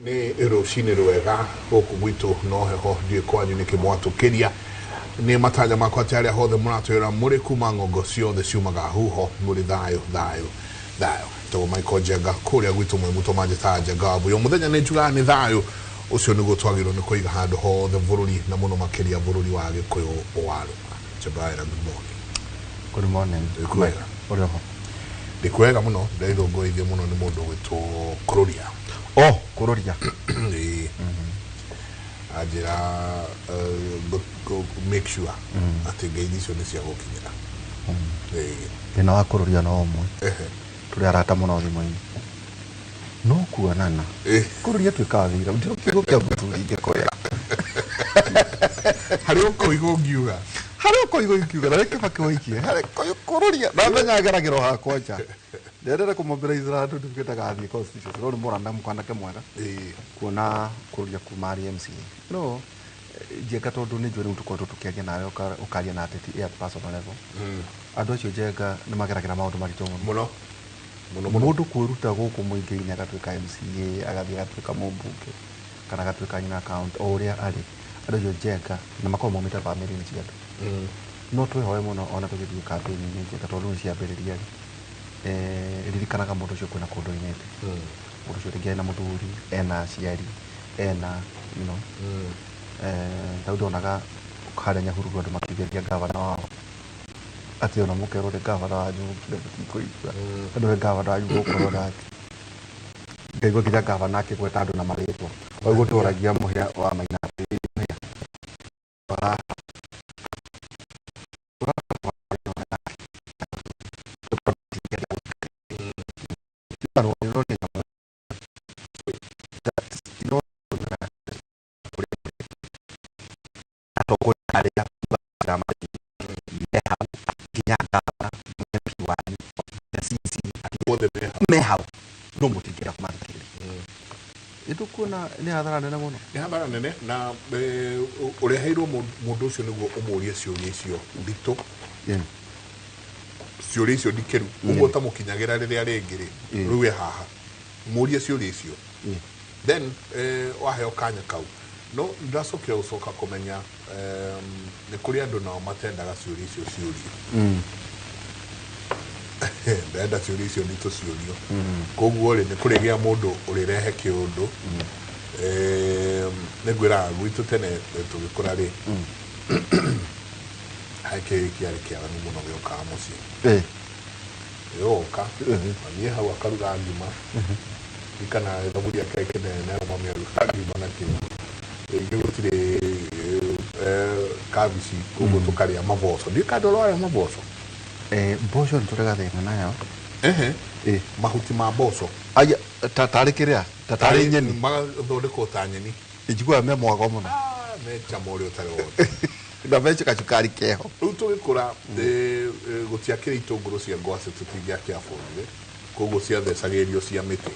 Ni rucini rwega guku gwitu no heho ndie kwanyu ni kimwatukiria ni matanya makwa tiaria hothe muratwira muri kuma ngongo ciothe ciumaga huho muri thayo to Michael Jenga kuria gwitu mwe muto manje ta Jenga bu yo muthenya ni njuga ni thayo ucio ni gutwagirwo ni kuiga handu hothe bururi na muno makiria bururi wa Gikuyu waru Chebaira. Good morning. Kwega Uriho ndikwega muno ndaithongoithie muno ni mundu gwitwo Kururia. Kururia. Ajira make sure ati ngeithio icio ni cia gukinyira. Thina wa Kururia no umwe. Turi arata muno thimu-ini. No kuonana. Kururia twikaga wira ndiro kigo kia muturi ngikoya. Hari ukoigo ngiuga. Hari ukoigo ngiuga reke bakiwaikie. Hari Kururia na menyageragiro hakwa nja. Ndere kumobera Israel tukitaga athie constitution rori muranda mukwanake mwega kuona Kururia kumari MCA no Jenga tondu ni njuri tuko tukiagia nayo ukaria na ateti at personal level andu acio Jenga ni mageragira maundu marito muno mundu kwiruta guku muingi-ini agatwika MCA agathie agatwika mumbunge kana agatwika nyina account o uria ari andu acio Jenga na makao maumite family ni ciatu no twihoe muno ona tugithie campaign ni Jenga tondu ni ciambiriria ririkanaga mundu ucio kwina kundu inete mundu ucio ringi ena muthuri ena aciari ena taudu onaga haria Nyahururu andu makigeria gavana wao ati ona mukero ri gavana wanyu kikuigua andu gavana wanyu gukorwo nake ngaigua nginya gavana akigweta andu na maritwa oiguo turagia muhia wa Maina mehau no mutingira kumathikiri itu kuna ni hadhara nene muno ni hadhara nene na ureheirwo mundu ucio niguo umurie ciuria icio ndito ciuria icio ndikeru uguo ta mukinyagira riria ringiri riu haha murie ciuria icio then waheo kanya kau no ndacokera ucoka kumenya ni kuri andu nao matendaga ciuria icio ciuria ndenda ciuria icio ndito ciurio koguo ri ni kurigia mundu urirehe kiundu nigwira gwitu tene tugikura ri hake kiari kiara ni muno gioka muci yoka ni hau akaruga ngima ikana thaburia keke na mami aruga ngima na kindu gutire kabici koguo tukaria maboco ndikandoro aya maboco mboco nturega thina nayo mahuti ma mboco aya tatari kiria tatari nyeni magathondekwo ta nyeni ijigua me mwago muno me chamori utari wote na meche kachukari keho riu tugikura gutiakira itunguru cia ngwacĩ tutingiakia bũrũri koguo ciathecagirio cia mĩtĩ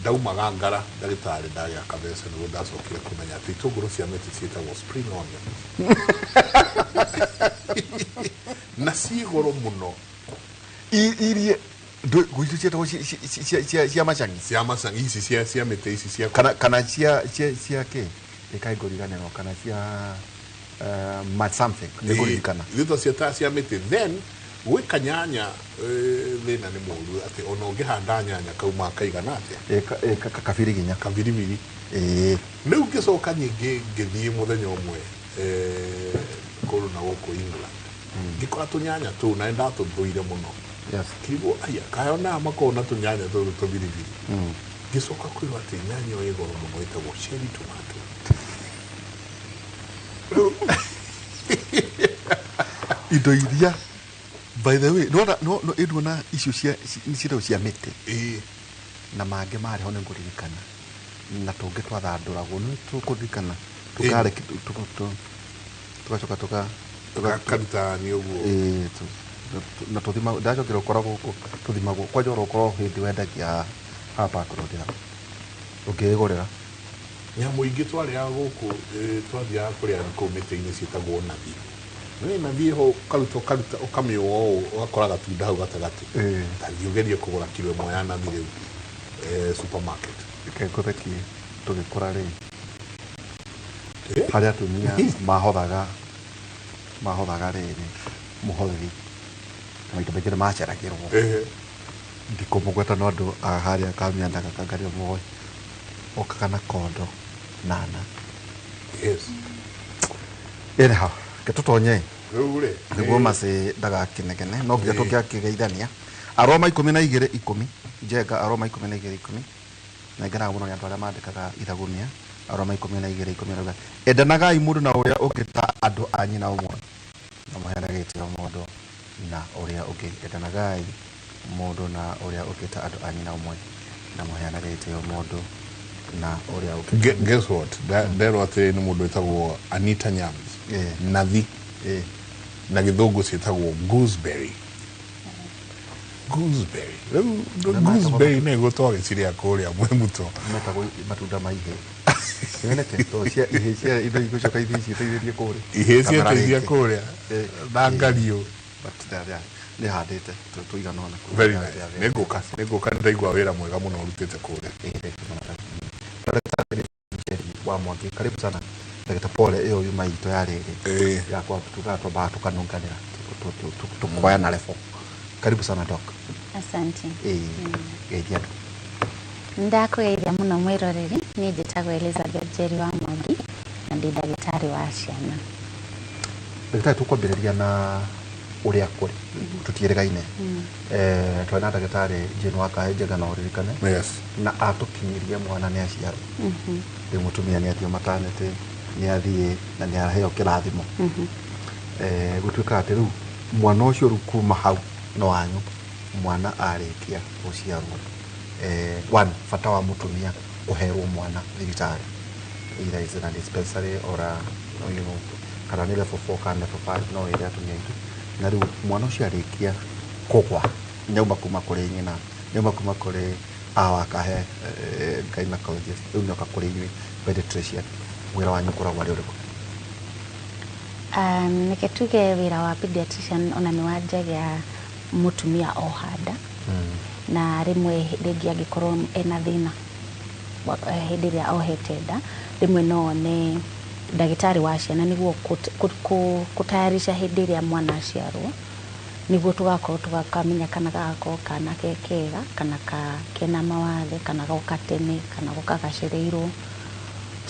ndaumaga Ngara ndagĩtarĩ ndagĩa kabeca nĩguo ndacokire kumenya atĩ itũngũrũ cia mĩtĩ ciĩtagwo spring onion na ciĩ goro muno irie gwitu cietagwo cia macangi ici cia mĩtĩ ici cia kana cia ke ikaigoriganĩrwo kana cia something nĩkũririkana ithuĩ cieta cia mĩtĩ then gwika nyanya thina ni mũru ati ona ũngĩhanda nyanya kauma kaigana atĩa kabiriginya kabiribiri rĩu ngĩcoka nyingĩ ngĩthiĩ mũthenya ũmwe kũrũ na gũkũ England ngĩkora tũnyanya tũu na ndatũthũire mũno kĩrigwo aya kayona makona tũnyanya tũu tũbiribiri ngĩcoka kwĩrwo atĩ nyanya ĩyo ĩgoro mũno ĩtagwo cherry tomato indo iria by the way no eduna icio cia mĩtĩ na mangĩ marĩ ho nĩ ngũririkana na tũngĩ twathandũragwo nĩ tũkũririkana tũkareke tugacoka tukaruta ni ũguo na tũthima ndacokire ũkoragwo tũthimagwo kwanja ũkorwo hĩndĩ wendagia hapa kũrũdĩra ũngĩgũrĩra nyamũ ingĩ twarĩaga gũkũ twathiaga kũrĩa kũu mĩtĩ-inĩ ciĩtagwo nathi na thiho karuta ukamĩoa ugakora gatunda hau gatagati tathi ugerie kugura kilo ĩmwe ya nathi rĩu supermarket ke kutheki tugikura ri haria atumia mahothaga riri muhothi maita maingĩ nĩmaceragĩrwo ndikumũgweta no andũ a harĩa kamiandaga kangaria moĩ okaga na kondo nana anyhow ketũtonye nĩguo macĩ ndagakinegene no nginya tũngĩakĩgeithania aroma 12 10 Njenga aroma 12 10 na ngenaga mũno nĩ andũ arĩa mandĩkaga ithagumia aroma 12 10 endanagai mũndũ na ũrĩa ũngĩ ta andũ a nyina ũmwe na mũheanaga gĩtĩo mũndũ na ũrĩa ũngĩ endanagai mũndũ na ũrĩa ũngĩ ta andũ a nyina ũmwe na mũheanaga gĩtĩo mũndũ na ũrĩa ũngĩ. Guess what? Nderwo atĩ nĩ mũndũ wĩtagwo Anita Nyams Nathi na gĩthũngũ ciĩtagwo gooseberry. Gooseberry nĩ gũtwa gĩciria kũrĩa mwĩmuto metagwo matunda maihĩ nĩonete to cia ihĩ cia indo igũcoka ihĩ citeithĩrie kũrĩa ihĩ citeithia kũrĩa na ngario nĩ handĩte tũigana ona very nice nĩngũka nĩndaigua wĩra mwega mũno ũrutĩte kũrĩa wa Mwangi karibu sana ndagĩta pole ĩyo yuma itũ ya rĩrĩ yakwa tugatwambaga tũkanũnganĩra tũkoya na level karibu sana doc. Asante. Geithia andũ. Ndakwĩgeithia mũno mwĩroreri niĩ njĩtagwo Elizabeth Njeri wa Mwangi na ndĩ ndagĩtarĩ wa ciana. Ndagĩtarĩ tũkwambĩrĩria na ũrĩa kũrĩ tũtiĩrĩgaine twĩna ndagĩtarĩ Jane Wakahe Njenga na ũririkane na atũkinyĩrie mwana nĩ aciarwo rĩu mũtumia nĩ athiĩ maternity nĩ athiĩ na nĩ aheo kĩrathimo gũtuĩka atĩ rĩu mwana ũcio rĩu kuma hau no wanyu mwana arĩkia gũciarwo one bata wa mũtumia kũherwo mwana thibitarĩ either is in a dispensary or you know kana nĩ level 4 kana level 5 no ĩrĩa atumia aingĩ na rĩu mwana ũcio arĩkia kũgwa nyauma kuma kũrĩ nyina nyauma kuma kũrĩ Wakahe gynecologist rĩu nyoka kũrĩ inyuĩ pediatrician wĩra wanyu ũkoragwo arĩ ũrĩkũ? Nĩke tuge wĩra wa pediatrician ona nĩ wanjagia mũtumia o handa na rĩmwe rĩngĩ angĩkorwo ena thĩna hĩndĩ ĩrĩa ohete nda rĩmwe no one ndagĩtarĩ wa ciana nĩguo kũtayarisha hĩndĩ ĩrĩa mwana aciarwo nĩguo tũgakorwo tũgakamenya kana gagakorwo kana kega kana kena mawathe kana goka tene kana goka gacereirwo.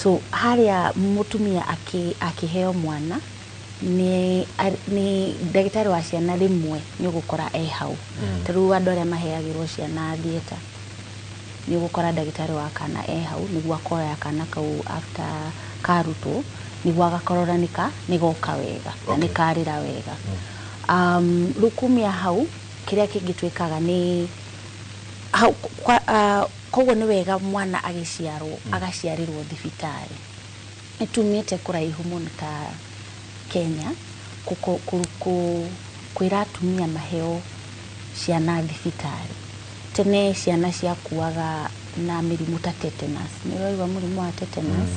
So harĩa mũtumia akĩheo mwana ni ndagĩtarĩ wa ciana rĩmwe nĩ ũgũkora hau tarĩu andũ arĩa maheagĩrwo ciana dieta nĩ ũgũkora ndagĩtarĩ wa kana hau nĩguo akoya kana kau after karutwo nĩguo agakorora nĩ goka wega na nĩ karĩra wega. Rukumia hau kĩrĩa kĩngĩtuĩkaga nĩ hau koguo nĩ wega mwana agĩciarwo agaciarĩrwo thibitarĩ nĩtumĩte kũraihu mũno ta Kenya kwĩra atumia maheo ciana thibitarĩ tene ciana ciakuaga na mĩrimũ ta tetanus nĩ ũraigua mũrimũ wa tetanus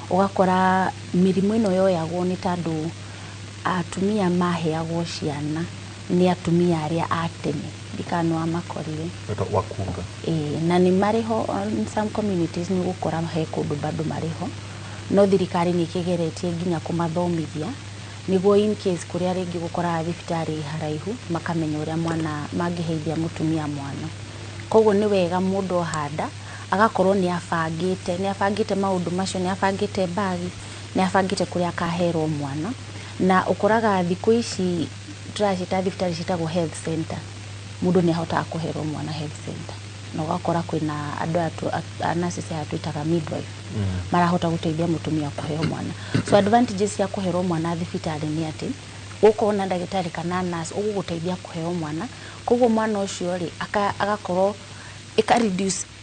ũgakora mĩrimũ ĩno yoyagwo nĩ tondũ atumia maheagwo ciana nĩ atumia arĩa a tene ndikano amakorire wakunga na nĩ marĩho in some communities nĩ gũkora he kũndũ bado marĩho no thirikari nĩ ĩkĩgeretie nginya kũmathomithia nĩguo in case kũrĩa rĩngĩ gũkora thibitarĩ haraihu makamenya ũrĩa mwana mangĩheithia mũtumia mwana. Koguo nĩ wega mũndũ handa agakorwo nĩ abangĩte maũndũ macio nĩ abangĩte bagi nĩ abangĩte kũrĩa akaherwo mwana na ũkoraga thikũ ici tũracita thibitarĩ citagwo health center mũndũ nĩ ahotaga kũherwo mwana health center na ũgakora kwĩna andũ nurses twĩtaga midwife marahota gũteithia mũtumia kũheo mwana. So advantages cia kũherwo mwana thibitarĩ nĩ atĩ gũkorwo na ndagĩtarĩ kana nurse ũgũgũteithia kũheo mwana koguo mwana ũcio rĩ agakorwo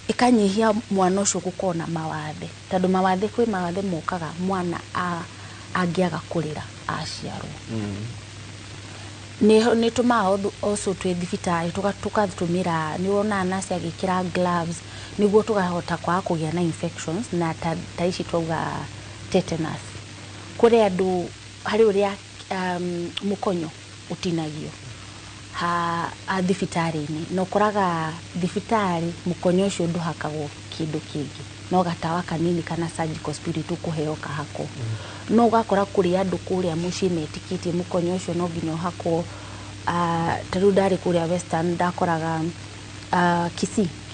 ikanyihia mwana ũcio gũkorwo na mawathe tondũ mawathe kwĩ mawathe mokaga mwana angĩaga kũrĩra aciarwo. Nĩ tũmaga also twĩ thibitarĩ tũgatũmĩra nĩ wona nurse agĩkĩra gloves nĩguo tũkahota kwaga kũgĩa na infections na ta ici twauga tetanus kũrĩ andũ harĩ ũrĩa mũkonyo ũtinagio thibitarĩ-inĩ na ũkoraga thibitarĩ mũkonyo ũcio ndũhakagwo kindu kingi no gatawa kanini kana surgical spirit ukuheo kahako no gakora kuri andu kuria muci metikitie mukonyo ucio no nginya hako taru ndari kuria Western ndakoraga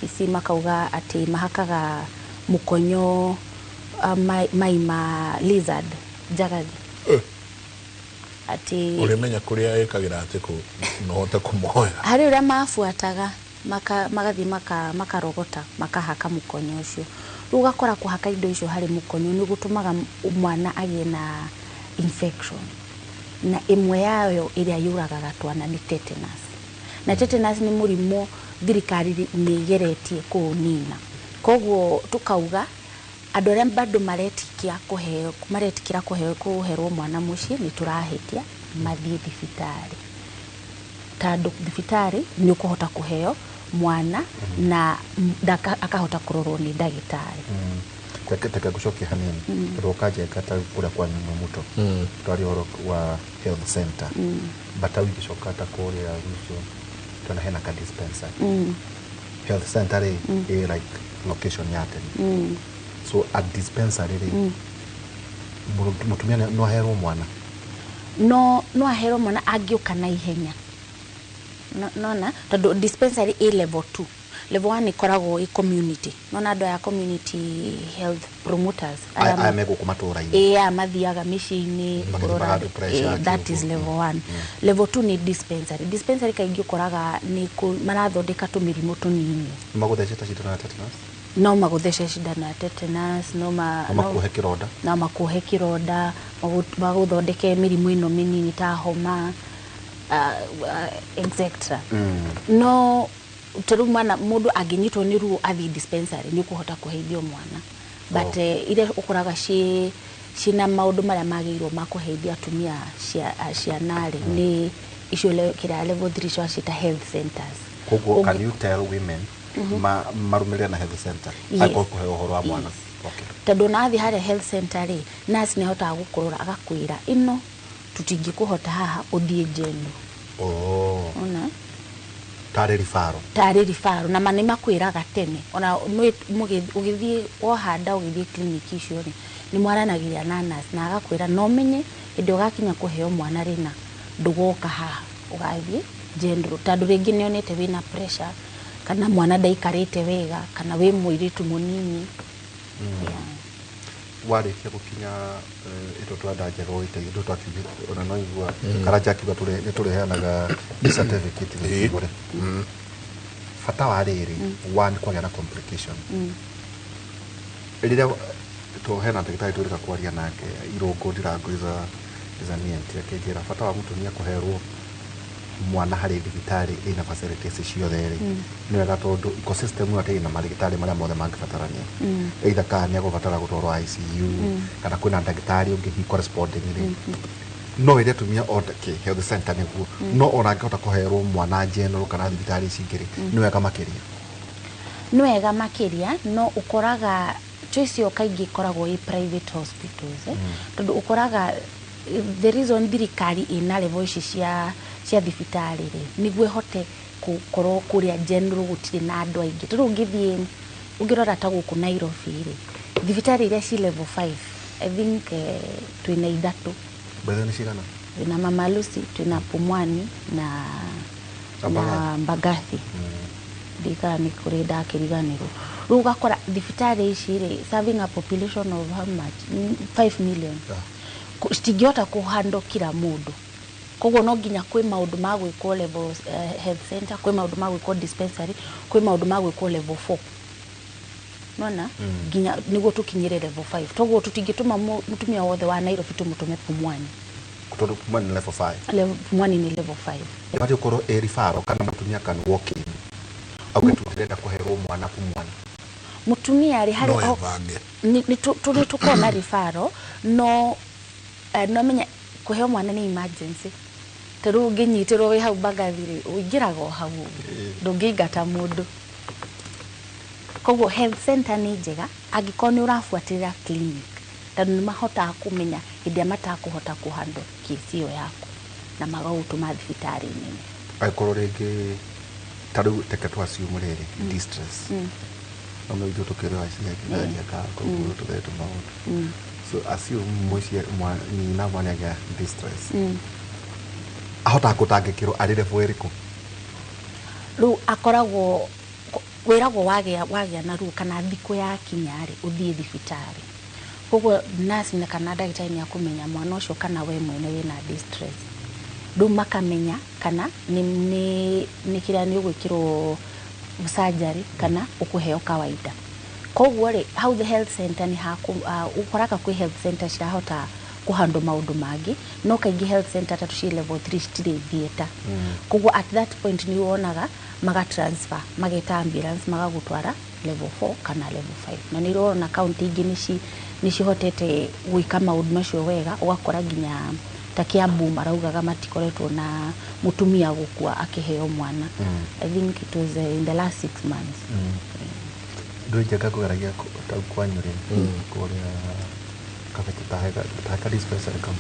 Kisii makauga ati mahakaga mukonyo maima lizard jagagi ati urimenya kuria ekagira ati ku no hota kumoya hari uria mafuataga magathi makarogota makahaka mukonyo ucio rugakora kuhaka indo icio hari mukonyo ni gutumaga mwana agie na infection na imwe yayo iria yuragaga twana ni tetanus na tetanus ni murimo thirikari ni geretie kunina koguo tukauga andu aria bado maretikira kuheo mwana muci ni turahitia mathie thibitari tandu thibitari ni ukuhota kuheo mwana na akahota kurorwo ni ndagitari Taka gucokia hanini rokaje kata kuria kwa nyuma muto twari horo wa health center bata wigicoka ta kuria gucio tuna hena ka dispensary health center like location yake so at dispensary mutumia no ahero mwana no ahero mwana agiuka na ihenya nona tondu dispensary a level 2 level 1 ikoragwo community nona ando ya community health promoters amego kumatura-ini mathiaga miciini kurora that is level 1 level 2 ni dispensary kaingi ukoraga ni marathondeka tumirimu tunini magutheceta cindano ya tetanus no maguthece cindano ya tetanus no makuhe kironda maguthondeke mirimu ino minini ta homa etc no terumana mundu aginyitwo ni ruo athi dispensary ni kuhota kuheithio mwana but ile ukuraga cina maundu maria magirwo makuheithia atumia cianari ni icio kira level 3 cio cita health centers koguo can you tell women marumire na health center ako kuhe uhoro wa mwana okay tondu nathi hare health center ri nurse ni hota gukurora agakwira ino tutingikuhota haha uthie jeno ona tare rifaro na mani makwiraga tene ona ugithie wohanda ugithie clinic icio ri ni mwaranagiria na nurse na agakwira no menye hindi ugakinya kuheo mwana rina ndugoka haha ugathie general tondu ringi nionete wina pressure kana mwana ndaikarite wega kana wi muiritu munini warikia gukinya ito twandaje roite indo twakiuga ona no igua karaja kiuga tureheanaga certificate ni igure fata wa riri one kwagia na complication rĩrĩa tuhena ndagĩtarĩ tũrĩka kwaria nake irũngũ ndirango iza niente akĩnjĩra fata wa mũtumia kũherwo mwana harĩ thibitarĩ ina facilities ciothe rĩ nĩ wega tondũ ecosystem ĩyo ĩna marigitari marĩa mothe mangĩbatarania either kana nĩ agũbatara gũtwarwo ICU kana kwĩna ndagĩtarĩ ũngĩ corresponding rĩ no ĩrĩa tumia othe health center nĩguo no ona angĩhota kũherwo mwana general kana thibitarĩ ici ingĩ rĩ nĩ wega makĩria no ũkoraga choice yo kaingĩ ikoragwo i private hospitals tondu ukoraga the reason thirikari ina level ici cia thibitari ri niguo hote gukorwo kuria general gutire na andu aingi tondu ungirora ta guku Nairobi ri thibitari iria ci level 5 I think twina ithatu bethani cigana na Mama Lucy twina Pumwani na Mbagathi dika ni kuri ndakiriganirwo riu gakora thibitari ici ri serving a population of how much 5 million stigota kuhandle kila mundu koguo no nginya kwi maundu ma gwikwo level health center kwi maundu ma gwikwo dispensary kwi maundu ma gwikwo level 4 nona nginya niguo tukinyire level 5 toguo tutingituma mutumia wothe wa Nairobi tumutume Pumwani kutodo Pumwani level 5 Pumwani ni level 5 bado koro referral kana mutumia kan walk in au ketuenda kuherwo mwana Pumwani mutumia ari hari ni tukona referral no no menya kuheo mwana ni emergency teru nginyitirwo wi hau Mbagathi uingiraga hau ndungingata mundu koguo health center ni njega angĩkorwo nĩ ũrabuatĩrĩra clinic tondũ nĩ mahotaga kũmenya hĩndĩ ĩrĩa matakuhota kũhandle kesi ĩyo yaku na magagũtũma thibitarĩ nene angĩkorwo rĩngĩ tarĩu teke twaciume rĩrĩ distress no ithu tukirwa cia ka ko to the to maundu so asio moici nyina mwana ya distress ahota kutangikirwo arire bweriko ru akoragwo wiragwo wagia na ru kana thiku ya kinyari uthie thibitari koguo nurse na kana ndagitari ni akumenya mwana ucio kana we mwene wina distress ndu makamenya kana ni kira ni ugwikirwo surgery kana ukuheo kawaida koguo ri how the health center ni ukoraka kwi health center cirahota kuhandle maundu mangi no kaingi health center tatu ci level 3 citire theater koguo at that point ni wonaga maga transfer mageta ambulance magagutwara level 4 kana level 5 na ni rona county ingi ni cihotete gwika maundu macio wega ugakora ginya ta Kiambu maraugaga matikoretwo na mutumia gukua akiheo mwana I think it was in the last 6 months ndujeka kugaragia kwanyure kuria kabete taheka dispensary kama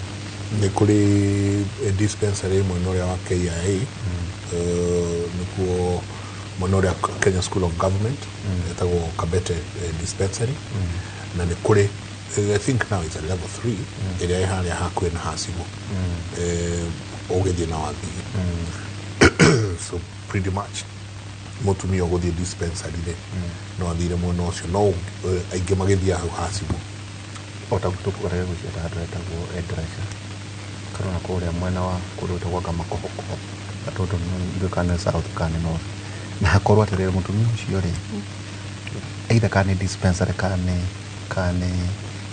ni kuri dispensary mwenore wa KIA nikuo mwenore Kenya School of Government etagwo Kabete dispensary na ni kuri I think now it's a level 3 area ihari hakwe na hasimu ogethie na wathi so pretty much mutumia ogothie dispensary no athire muno ucio no aingi magethia hasimu otagutukugaragia gucia tatagwo edresha karona kuria mwena wa kuruta kwa makohoko atoto ndukana south kana north na hakorwa tere mutumia ucio ri either kana dispensary kana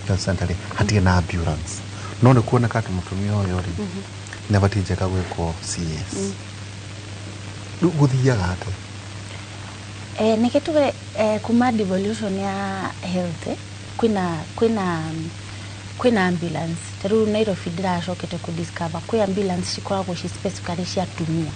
health center hatie na ambulance no ne kuona kati mutumia uyo ri never tijeka gwiko CS guthia gate nikituge kuma devolution ya health kwina ambulance taru Nairobi ndiracokete ku discover kwi ambulance cikoragwo ci specifically cia tumia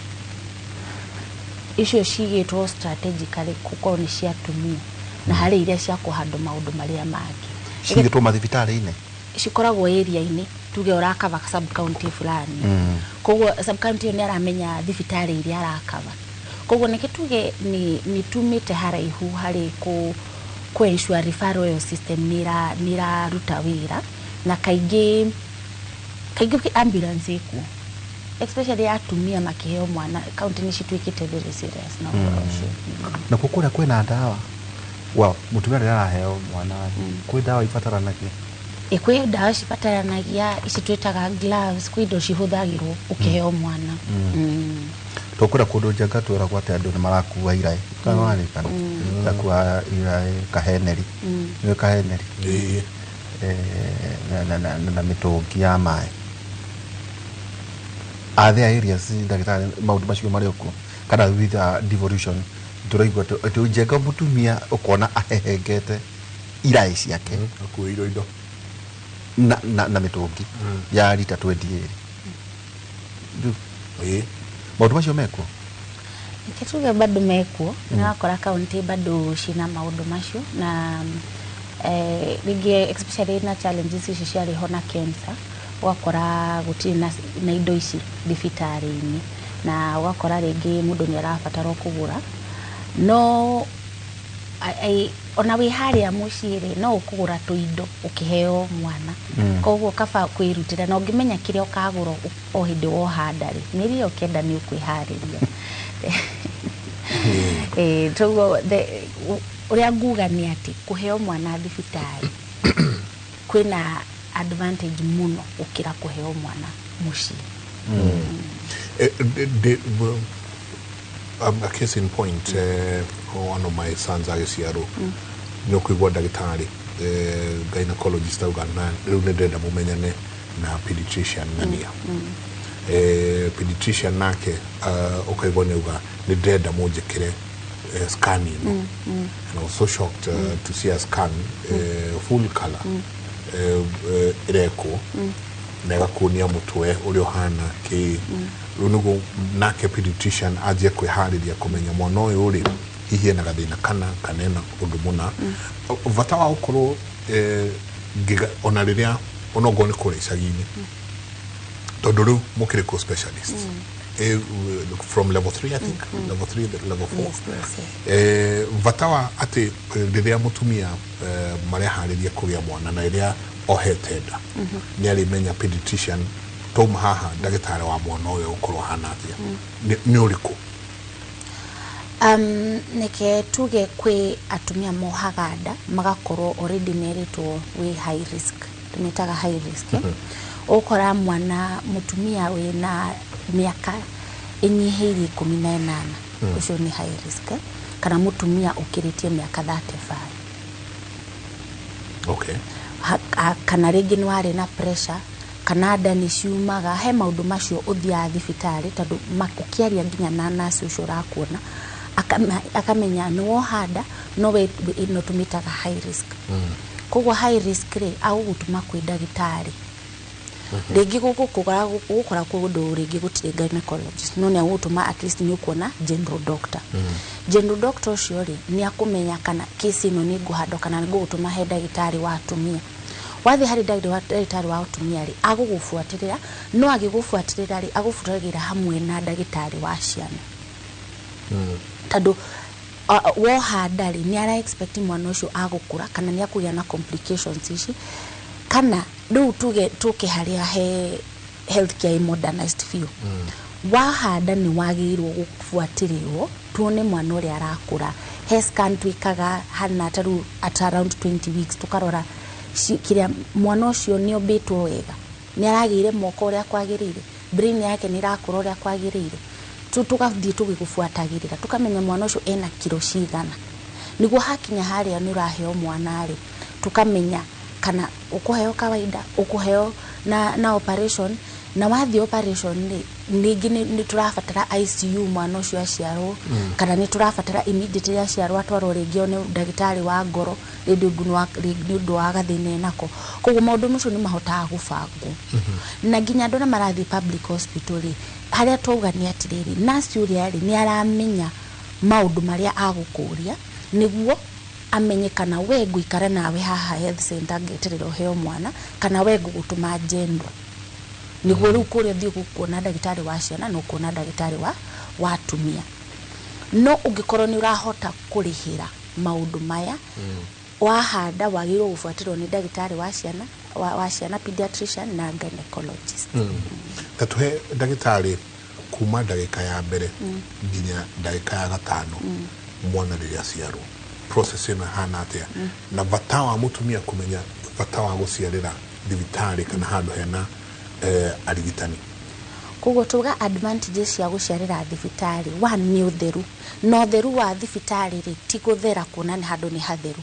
icio cigitwo strategically kuko ni cia tumia na hari iria cia kuhandle maundu maria mangi cigitwo mathibitari-ini cikoragwo area-ini tuge urakava sub county fulani koguo sub county ni aramenya thibitari iria arakava koguo nikituge ni tumite haraihu hari ku ensure referral system nira ruta wira na kaingi ambulance iku especially atumia makiheo mwana county ni citwikite very serious no na kukura kwena dawa wow mutumia araheo mwana kwi dawa ifataranagia kwi dawa cibataranagia icitwitaga gloves kwi indo cihuthagirwo ukiheo mwana tokura kundu jaga twera gwate andu ni marakuwa irai kana wani kana takwa irai kaheneri ni kaheneri na mitungi ya mai are there areas ndagitari maundu macio mari uko kana with devolution turaigwa tu jaga mutumia ukona ahehengete irai ciake akuiro indo na mitungi ya lita 20 maundu macio meko nikituge bado meko na kora county bado cina maundu macio na rigi especially na challenges ici ciari hona cancer wakora gutiri na indo ici thibitari-ini na wakora rigi mundu ni arabatara kugura no ona wi haria muciri no ukugura tuindo ukiheo mwana koguo kaba kwirutira no ngimenya kiria ukagura o hindi wo handari nirio kenda ni ukwihariria togo uria nguga ni ati kuheo mwana thibitari kwina advantage muno ukira kuheo mwana muci a case in point one of my sons agiciaro ni kuigwa ndagitari gynecologist ugana riu ni ndenda mumenyane na pediatrician nania pediatrician nake ukaigwa ni uga ni ndenda munjikire scanning and I was so shocked to see a scan full color ireko nega kunia mutwe uri hana ki runugo nake pediatrician aje kwihariria kumenya mwana uyu uri hihi na gathina kana kanena undu muna vata wa ukoro giga ona riria onogo ni kure icagini tondu riu mukiriko specialist from level 3 I think level 3 level 4 yes. Vatawa ati riria mutumia marehariria kugia mwana na iria ohete nda ni arimenya pediatrician tom haha ndagitari wa mwana uyo ukorwo hana atia ni uriku neke tuge kwi atumia mohaganda magakorwo already meritwo we high risk tumetaga high risk ukora mwana mutumia we na miaka inyihirie 18 ucio ni high risk kana mutumia ukiritie miaka 35 okay kana rigi ni wari na pressure kana nda ni ciumaga he maundu macio uthia thibitari tondu makukiaria nginya na nurse ucio rakuona akamenya ni wohanda no we no tumitaga high risk kogwa high risk ri au gutuma kwi ndagitari rigi gukora kundu rigi gutire gynecologist no ni agutuma at least ni ukuona general doctor general doctor ucio ri ni akumenya kana kesi no ni guhando kana ni gutuma he ndagitari wa atumia wathi hari ndagitari wa atumia ri agugufuatirira no agigufuatirira ri agufuatiragira hamwe na ndagitari wa ciana tadu wohanda ri ni ara expect mwana ucio agukura kana ni akugia na complications ici kana du tuke haria he healthcare modernized few wahanda ni wagirwo gufuatirirwo tuone mwana uri arakura he scan twikaga hana taru at around 20 weeks tukarora kiria mwana ucio ni obetwo wega ni aragire moko uria kwagirire brain yake ni rakura uria kwagirire tukathie tugikufuatagirira tukamenya mwana ucio ena kilo cigana niguo hakinya haria ni uraheo mwana ri tukamenya kana ukuheo kawaida ukuheo na operation na wathi operation ni turafatara ICU mwana ucio aciarwo kana ni turafatara immediately aciarwo atwarwo ringio ni ndagitari wa ngoro rindi ndu wa gathine nako koguo maundu macio ni mahotaga gubangwo na nginya andu na marathi public hospital haria twauga ni atiriri nurse uria ri ni aramenya maundu maria agukuria niguo amenye kana we guikara nawe haha health center ngeterero heo mwana kana we gugutuma jendwa niguo riu kuria thio kuona ndagitari wa ciana no kuona ndagitari wa atumia no ungikorwo ni urahota kurihira maundu maya wahanda wagirwo gufuatirwo ni ndagitari wa ciana pediatrician na gynecologist tatuhe ndagitari kuma ndagika ya mbere nginya ndagika ya gatano mwana riria aciarwo process ina hana atia na vatawa mutumia kumenya vatawa guciarira thibitari kana handu hena arigitani koguo tuga advantages cia guciarira thibitari one ni utheru no theru wa thibitari ri ti guthera kuna ni handu ni hatheru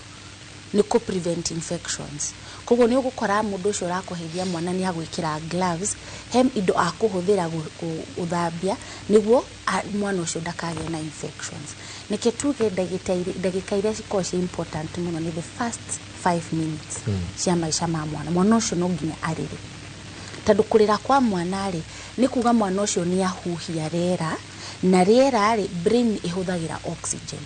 ni ku prevent infections koguo ni ugukora mundu ucio rakuheithia mwana ni agwikira gloves hem indo akuhuthira uthambia niguo mwana ucio ndakagĩa na infections nike tuge ndagika iria cikoce important muno ni the first 5 minutes cia maisha ma mwana ucio no nginya arire tondu kurira kwa mwana ri ni kuga mwana ucio ni ahuhia rera na rera ri brain ihuthagira oxygen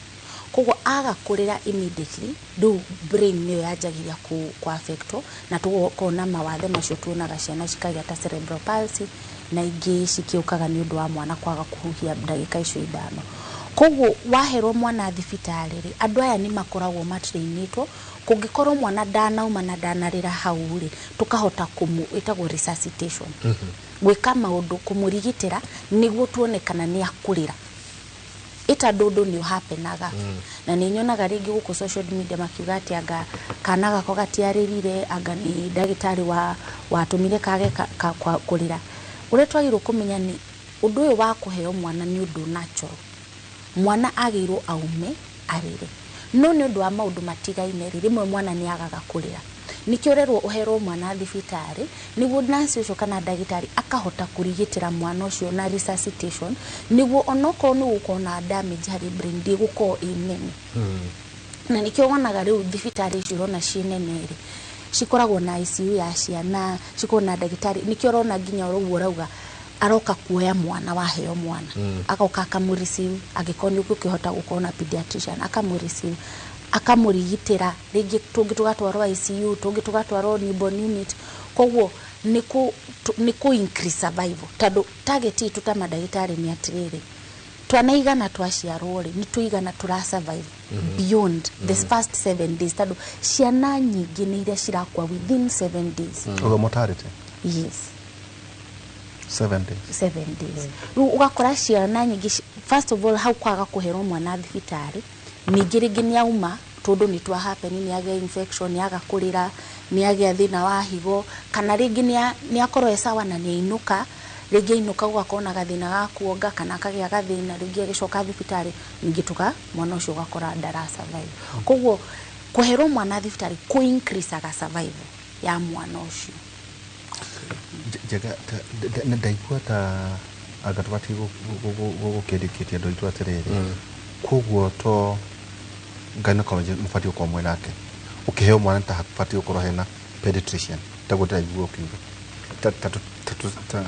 koguo aga kurira immediately do brain niyo yajagiria ku affecto na tukona mawathe macio tuonaga ciana cikagia ta cerebral palsy na ingi cikiukaga ni undu wa mwana kwaga kuhuhia ndagika icio ithano koguo waherwo mwana thibitari ri andu aya ni makoragwo matrainitwo kungikorwo mwana danauma na danarira hau ri tukahota itagwo resuscitation gwika maundu kumurigitira niguo tuonekana ni akurira ita dodo ni hapenaga na ni nyonaga ringi guku social media makiuga ati anga kana gako gatiaririre anga ni ndagitari wa atumire kage kurira ure twagirwo kumenya ni undu uyu wa kuheo mwana ni undu natural mwana agirwo aume arire no ni undu wa maundu matigaine rimwe mwana ni agaga kurira nikiorerwo uherwo mwana thibitari niguo nurse ucio kana ndagitari akahota kurigitira mwana ucio na resuscitation niguo onoko ni gukona damage hari brain ndi guko inene na nikio wonaga riu thibitari icio na cineneri cikoragwo na ICU ya ciana cikona ndagitari nikio rona nginya uruguo rauga aroka kuoya mwana waheo mwana akoka akamurisiu agikoni ukihota gukona pediatrician akamurisiu akamurigitira ringi tungi tugatwarwo ICU tungi tugatwarwo newborn unit koguo ni ku increase survival tado target itu ta madagitari ni atiriri twanaigana twaciarwo ri ni tuigana tura survive beyond the first 7 days tado ciana nyingi ni iria cirakwa within 7 days mortality yes 7 days 7 days ugakora ciana nyingi first of all how kwaga kuhero mwana thibitari ningĩ rĩngĩ nĩ auma tondũ nĩ twa happen ni age infection ni aga kurira ni age thina wa higo kana rĩngĩ ni akorwo sawa na ni inuka rĩngĩ inuka ugakona gathina ga kuonga kana kagĩa gathina rĩngĩ agicoka thibitari ningĩ tuka mwana ũcio ugakora ndara survive koguo kuhero mwana thibitari ku increase aga survival ya mwana ũcio jega na ndaigua ta agatwati gukendiketia ndo itu atiriri koguo to gynecology mfati kwa mwenake ukiheo mwana tahapati ukoro hena pediatrician tagota iguo kiuga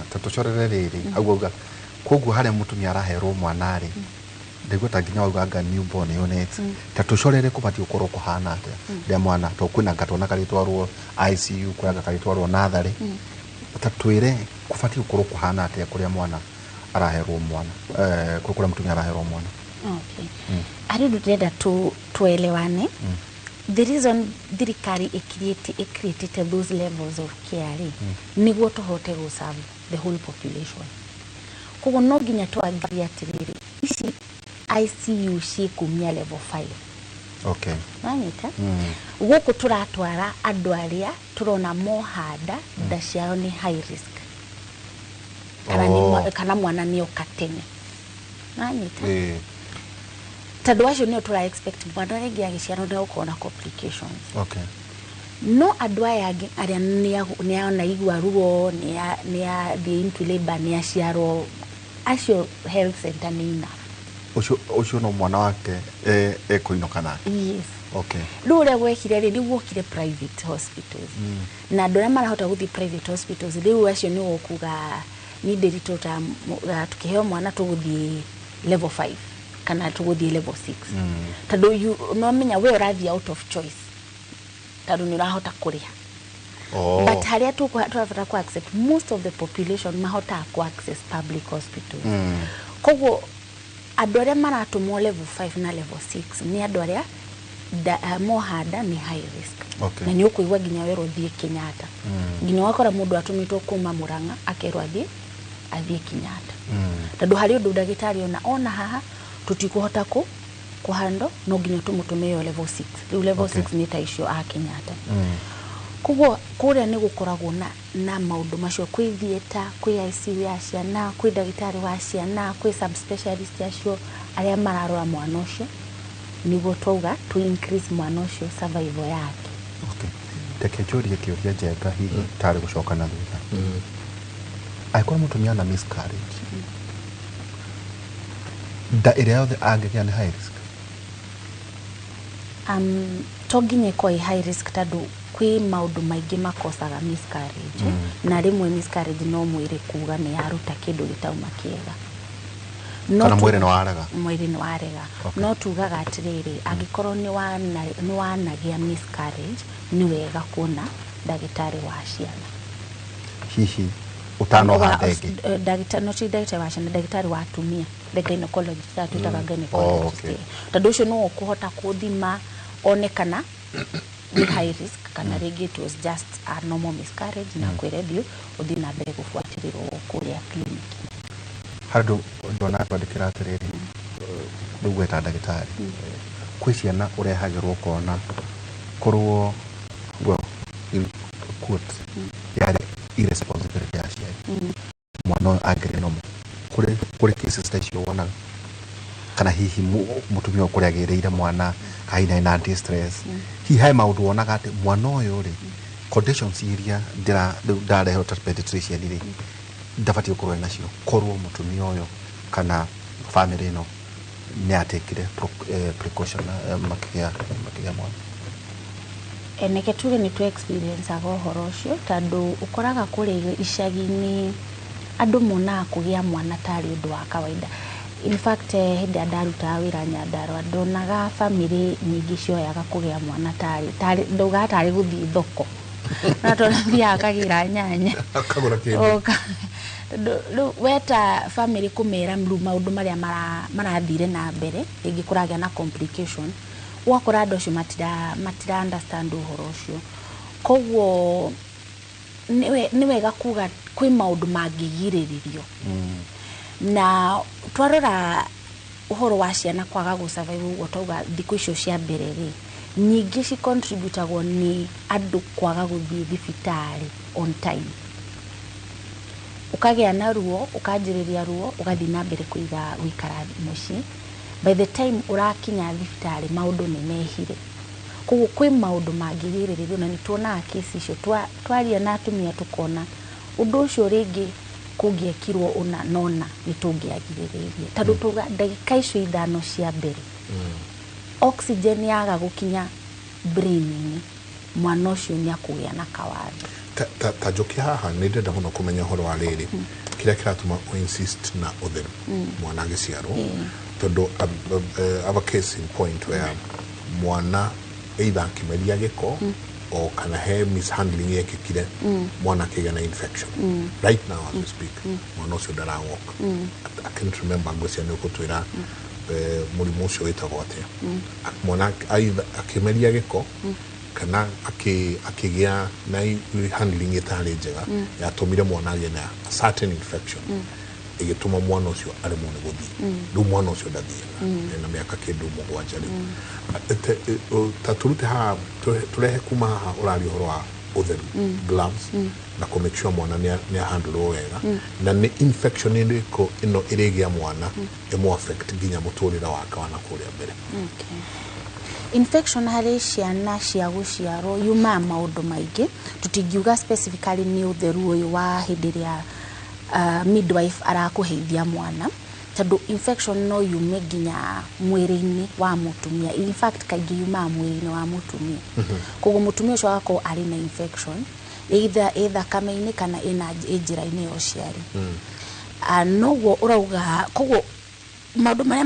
tatuchorere riri aguga koguo hare mutumia arahero mwana ri ndaigua ta nginya uga newborn unit tatuchorere kubati ukoro kuhana atia ria mwana to kwina gatona karitwarwo ICU kwaga karitwarwo nathari tatwire kubati ukoro kuhana atia kuria mwana araherwo mwana kuria mutumia araherwo mwana. Okay. Aridu tenda tuelewane. The reason thirikari created those levels of care niguo tuhote go serve the whole population. Koguo no nginya twagiria atiriri ici ICU cikumia level 5. Okay. Wanyita? Guku turatwara andu aria turona mohanda nda ciao ni high risk. Kana mwana ni okatene. Wanyita? Tado acio nio tura expect mwana rĩngĩ agĩciarwo nĩ gũkorwo na complications. Okay. No andũ aya angĩ arĩa nĩ ona igua ruo nĩ athiĩ into labor nĩ aciarwo acio health center nĩ enough. Ucio no mwana wake kũinũka nake. Yes. Okay. Rĩu ũrĩa gwekire rĩ guokire private hospitals. Na andũ arĩa marahota gũthiĩ private hospitals rĩu acio nĩ gũkuga nĩ ndĩritũ ta tukĩheo mwana tũgũthiĩ level 5. Kana tuguthie level 6 tado no menya we urathia out of choice tado ni urahota kuriha but haria turavata ku accept most of the population mahota ku access public hospitals koguo andu aria maratumwo level 5 na level 6 ni andu aria mohanda ni high risk. Okay. Na ni ukuigwa ginya we rothie Kenyatta ginya wakora mundu atumitwo kuma Murang'a akerwa athie Kenyatta tado hari undu ndagitari ona haha tutikuhota kuhando no nginya tumutume yo level 6 level 6 ni ta icio a Kenyatta kuguo kuria ni gukoragwo na maundu macio kwi theater kwi ICU ya ciana kwi ndagitari wa ciana kwi subspecialist acio aria mararora mwana ucio niguo twauga to increase mwana ucio survival yake. Okay. Tekechoria kiuria Jega hihi tari gucoka na thutha aikwa mutumia na miscarriage da area of the agri and high risk toginye koi high risk tadu kwi maundu maingi makosaga miscarriage na rimwe miscarriage no mwire kuga ni aruta kindu gitauma kiega kana mwire no arega okay. No tugaga atiriri angikorwo ni wanagia miscarriage ni wega kuona ndagitari wa ciana hihi utano handege ndagitari no ti ndagitari wa ciana ndagitari wa atumia the gynecologist atutaga gynecologist tondũ ũcio no kuhota kuthima onekana ni high risk kana rĩngĩ it was just a normal miscarriage na kwĩredio uthi na mbere gũbuatĩrĩrwo kũrĩa clinic hardo ndona kwandĩkĩra atiriri ndugweta ndagitari kwĩ ciana ũrehagĩrwo kona korwo well in quote yare irresponsibility ya ciana mwana agrinomo kuri cases icio wana kana hihi mutumia kuri agereire mwana kaina na distress hihi hai maundu wonaga ati mwana uyu ri conditions iria ndare hota pediatrician ri ndafati ukorwo nacio korwo mutumia uyu kana family no ni atekire precaution makia mwana eneke tuge ni tu experience ago horocio tando ukoraga kuri icagi-ini andu mona kugia mwana tari undu wa kawaida. In fact hindi adaruta wira Nyandarua ndonaga family nyingi cioyaga kugia mwana tari ndoga tari guthii thoko na tũrambia akagira nyanya akagũra kĩndũ weta family kumera maũndũ marĩa marathire na mbere ingĩkũragĩa na complication wakora andũ acio matira understand ũhoro ũcio koguo nĩ wega kuga kwĩ maũndũ mangĩgirĩrĩrio na twarora ũhoro wa ciana kwaga gũ-survive ũguo tauga thikũ icio cia mbere rĩ nyingĩ ci contributagwo nĩ andũ kwaga gũthiĩ thibitarĩ on time ukagĩa na ruo ukanjĩrĩria ruo ugathiĩ na mbere gũikara mũciĩ by the time urakinya thibitarĩ maũndũ nĩ mehire koguo kwĩ maũndũ mangĩgirĩrĩrio na nĩtuonaga kesi icio twaria na atumia tukona ũndũ ũcio rĩngĩ kũngĩekirwo ona nona nĩtũngĩagirĩrĩria tondũ tuga ndagĩka icio ithano cia mbere oxygen yaga gũkinya brain-inĩ mwana ũcio nĩakũgĩa na kawathe ta njokia haha nĩ ndenda mũno kũmenya ũhoro wa rĩrĩ kĩrĩa kĩratũma insist na ũtheru mwana agĩciarwo tondũ have a case in point where mwana either akĩmeria gĩko o kana he mishandling yekĩkire mwana akĩgĩa na infection right now as we speak mwana ũcio ndarawalk I can't remember ngwĩcia nĩ ũgũtwĩra mũrimũ ũcio wĩtagwo atĩa mwana akĩmeria gĩko kana akĩgĩa na handling ĩtarĩ njega yatũmire mwana agĩe na certain infection igĩtũma mwana ũcio aremwo nĩ gũthiĩ rĩu mwana ũcio ndathiĩ na mĩaka kĩndũ 7 rĩu ta tũrute haha tũrehe kuma haha ũraria ũhoro wa ũtheru gloves na kũ make sure mwana nĩ ahandlwo wega na nĩ infection ĩrĩkũ ĩno ĩrĩgĩa mwana ĩmũ affect nginya mũtũrĩre wake wa nakũrĩa mbere infection harĩ ciana cia gũciarwo yumaga maũndũ maingĩ tũtingiuga specifically nĩ ũtheru ũyũ wa hĩndĩ ĩrĩa midwife arakũheithia mwana tondũ infection no yume nginya mwĩrĩ-inĩ wa mũtumia in fact kaingĩ yumaga mwĩrĩ-inĩ wa mũtumia koguo mũtumia ũcio agakorwo arĩ na infection either thakame-inĩ kana ĩna njĩra-inĩ ya ũciari noguo ũrauga koguo maũndũ marĩa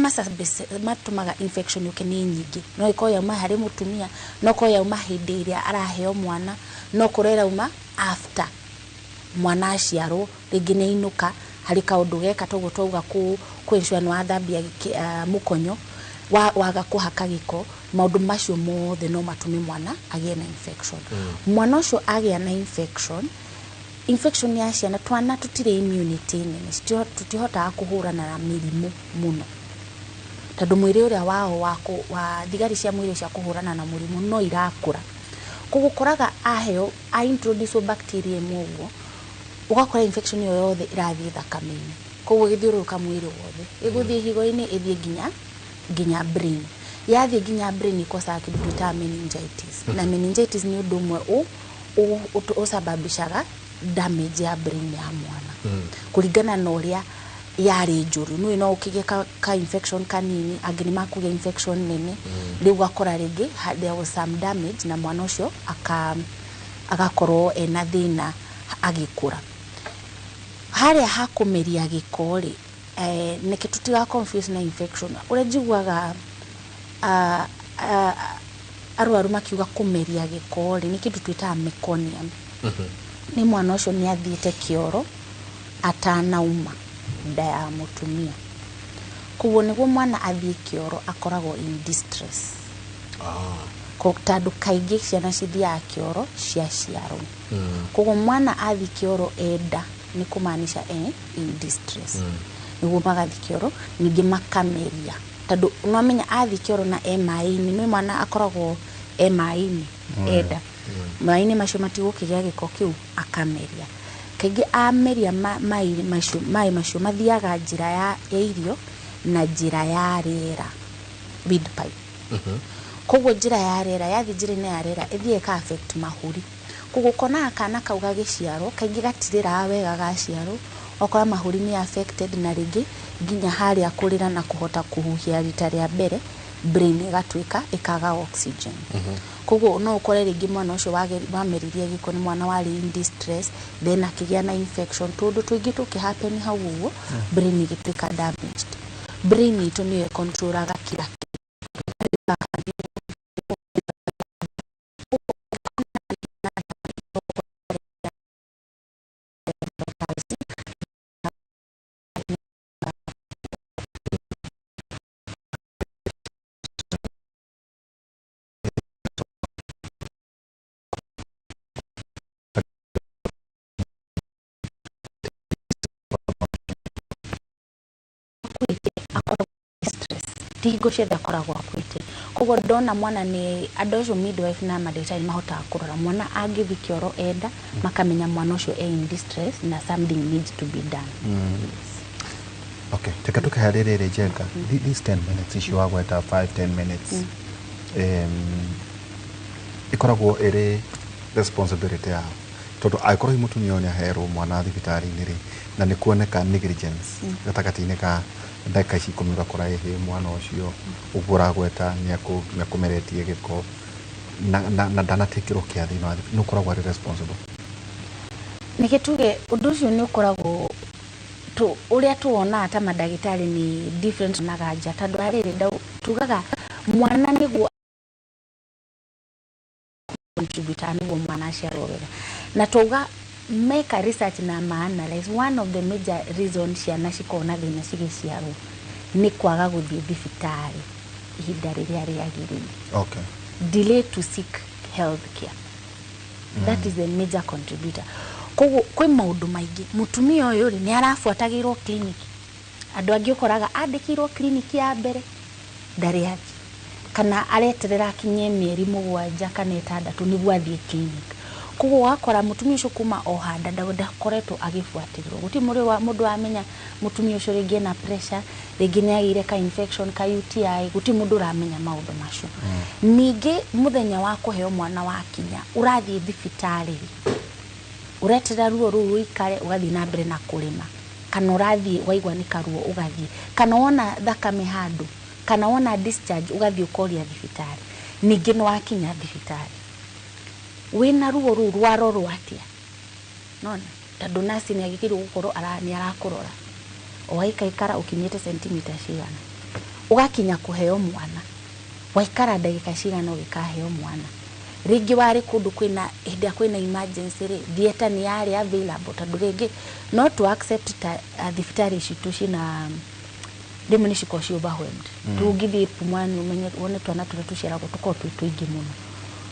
matũmaga infection yũke nĩ nyingĩ no ĩkorwo yauma harĩ mũtumia no ĩkorwo yauma hĩndĩ ĩrĩa araheo mwana no ĩkorwo yauma after mwana aciarwo rĩngĩ nĩ ainũka harĩ kaũndũ geka toguo twauga kwĩnsure nĩ wathambia mũkonyo waga kũhaka gĩko maũndũ macio mothe no matũme mwana agĩe na infection mwana ũcio agĩa na infection ya ciana twana tũtirĩ immunity nene tũtihotaga kũhũrana na mĩrimũ mũno tondũ mwĩrĩ ũrĩa wao wa thigari cia mwĩrĩ cia kũhũrana na mũrimũ no irakũra koguo koraga aheo introduce bacteria ĩmwe ũguo ũgakora infection ĩyo yothe irathiĩ thakame-inĩ koguo gĩthiũrũrũka mwĩrĩ wothe ĩgũthiĩ higo-inĩ ĩthiĩ nginya brain yathiĩ nginya brain ikosaga kĩndũ twĩtaga meningitis na meningitis nĩ ũndũ ũmwe ũsababishaga damage ya brain ya mwana kũringana na ũrĩa yarĩ njũru no ũkĩgĩa ka infection kanini angĩ nĩ makũgĩa infection nene rĩu gakora rĩngĩ there was some damage na mwana ũcio agakorwo ena thĩna agĩkũra harĩa hakũmeria gĩko rĩ nĩkĩ tũtiga confuse na infection ũrĩa njiguaga arwaru makiuga kũmeria gĩko rĩ nĩ kĩndũ twĩtaga meconium nĩ mwana ũcio nĩ athiĩte kĩoro atanauma nda ya mũtumia koguo nĩguo mwana athiĩ kĩoro akoragwo in distress tondũ kaingĩ ciana cithiaga kĩoro ciaciarwo koguo mwana athiĩ kĩoro enda nĩ kũmaanisha in distress nĩguo magathiĩ kĩoro ningĩ makameria tondũ nomenya athiĩ kĩoro na maĩ-inĩ nĩ mwana akoragwo maĩ-inĩ enda maĩ-inĩ macio matigũkĩgĩa gĩko kĩu akameria kaingĩ ameria maĩ macio mathiaga njĩra ya irio na njĩra ya rĩera windpipe koguo njĩra ya rĩera yathiĩ njĩra-inĩ ya rĩera ĩthiĩ ĩka affect mahũri koguo konaga kana kau gagĩciarwo kaingĩ gatirĩraga wega gaciarwo okora mahũri nĩ affected na rĩngĩ nginya harĩa kũrĩra na kũhota kũhuhia rita rĩa mbere brain ĩgatuĩka ĩkaga oxygen koguo no ũkore rĩngĩ mwana ũcio wameririe gĩko nĩ mwana warĩ in distress then akĩgĩa na infection tondũ tũingĩ tũkĩhappen hau ũguo brain ĩgĩtuĩka damaged brain itũ nĩyo ĩkontrolaga kila akoragwo stress tihingo ciothe akoragwo akwĩte koguo ndona mwana nĩ andũ acio midwife na mandagĩtarĩ mahotaga kũrora mwana angĩthi kĩoro enda makamenya mwana ũcio in distress na something needs to be done. Okay, teka tukaharĩrĩre Njenga these 10 minutes icio wagweta 5-10 minutes ikoragwo ĩrĩ responsibility yao tondũ angĩkorwo mũtumia ũyũ nĩaherwo mwana thibitarĩ-inĩ rĩ na nĩ kuoneka negligence gatagatĩ-inĩ ka ndagĩka ici 10 ũgakora mwana ũcio ũguo ũragweta nĩakũmeretie gĩko na ndanatekĩrwo kĩa thĩinĩ nĩ ũkoragwo arĩ responsible. Nĩkĩ tuge ũndũ ũcio nĩ ũkoragwo ũrĩa tuonaga ta mandagĩtarĩ nĩ different na ganja tondũ harĩrĩ tugaga mwana nĩguo contributor nĩguo mwana aciarwo wega na tuga make a research na analyze one of the major reasons ciana cikoragwo na thĩna cigĩciarwo nĩ kwaga gũthiĩ thibitarĩ ihinda rĩrĩa rĩagĩrĩire. Okay. Delay to seek health care. That is the major contributor. Koguo kwĩ maũndũ maingĩ mũtumia ũyũ rĩ nĩ arabuatagĩrwo clinic andũ angĩ ũkoraga andĩkĩrwo clinic ya mbere ndarĩ athi kana areterera kinye mĩeri 7 kana 6 nĩguo athiĩ clinic. Koguo wakora mũtumia ũcio kuma o handa ndakoretwo agĩbuatĩrwo gũtirĩ mũndũ amenya mũtumia ũcio rĩngĩ na pressure rĩngĩ nĩ agĩire ka infection ka UTI gũtirĩ mũndũ ũramenya maũndũ macio. Ningĩ mũthenya wa kũheo mwana wakinya ũrathiĩ thibitarĩ uretera ruo rũu rũikare ugathiĩ na mbere na kũrĩma kana ũrathiĩ waigua nĩ karuo ugathiĩ kana wona thakame handũ kana wona discharge ugathiĩ ũkoria thibitarĩ ningĩ nĩ wakinya thibitarĩ wĩna ruo rũu rwarorwo atĩa nona tondũ nasi nĩ agĩkĩrwo gũkorwo nĩ arakũrora waikaikara ũkinyĩte sentimita cigana ugakinya kũheo mwana waikara ndagĩka cigana ũgĩkaheo mwana rĩngĩ warĩ kũndũ kwĩna hĩndĩ kwĩna emergency rĩ theater nĩ yarĩ available tondũ rĩngĩ not to accept thibitarĩ citũ cina rĩmwe nĩ cikoragwo ci overwhelmed tũngĩthiĩ Pumwani umenye wone twana tũrĩa tũciaragwo tũkoragwo twĩ tũingĩ mũno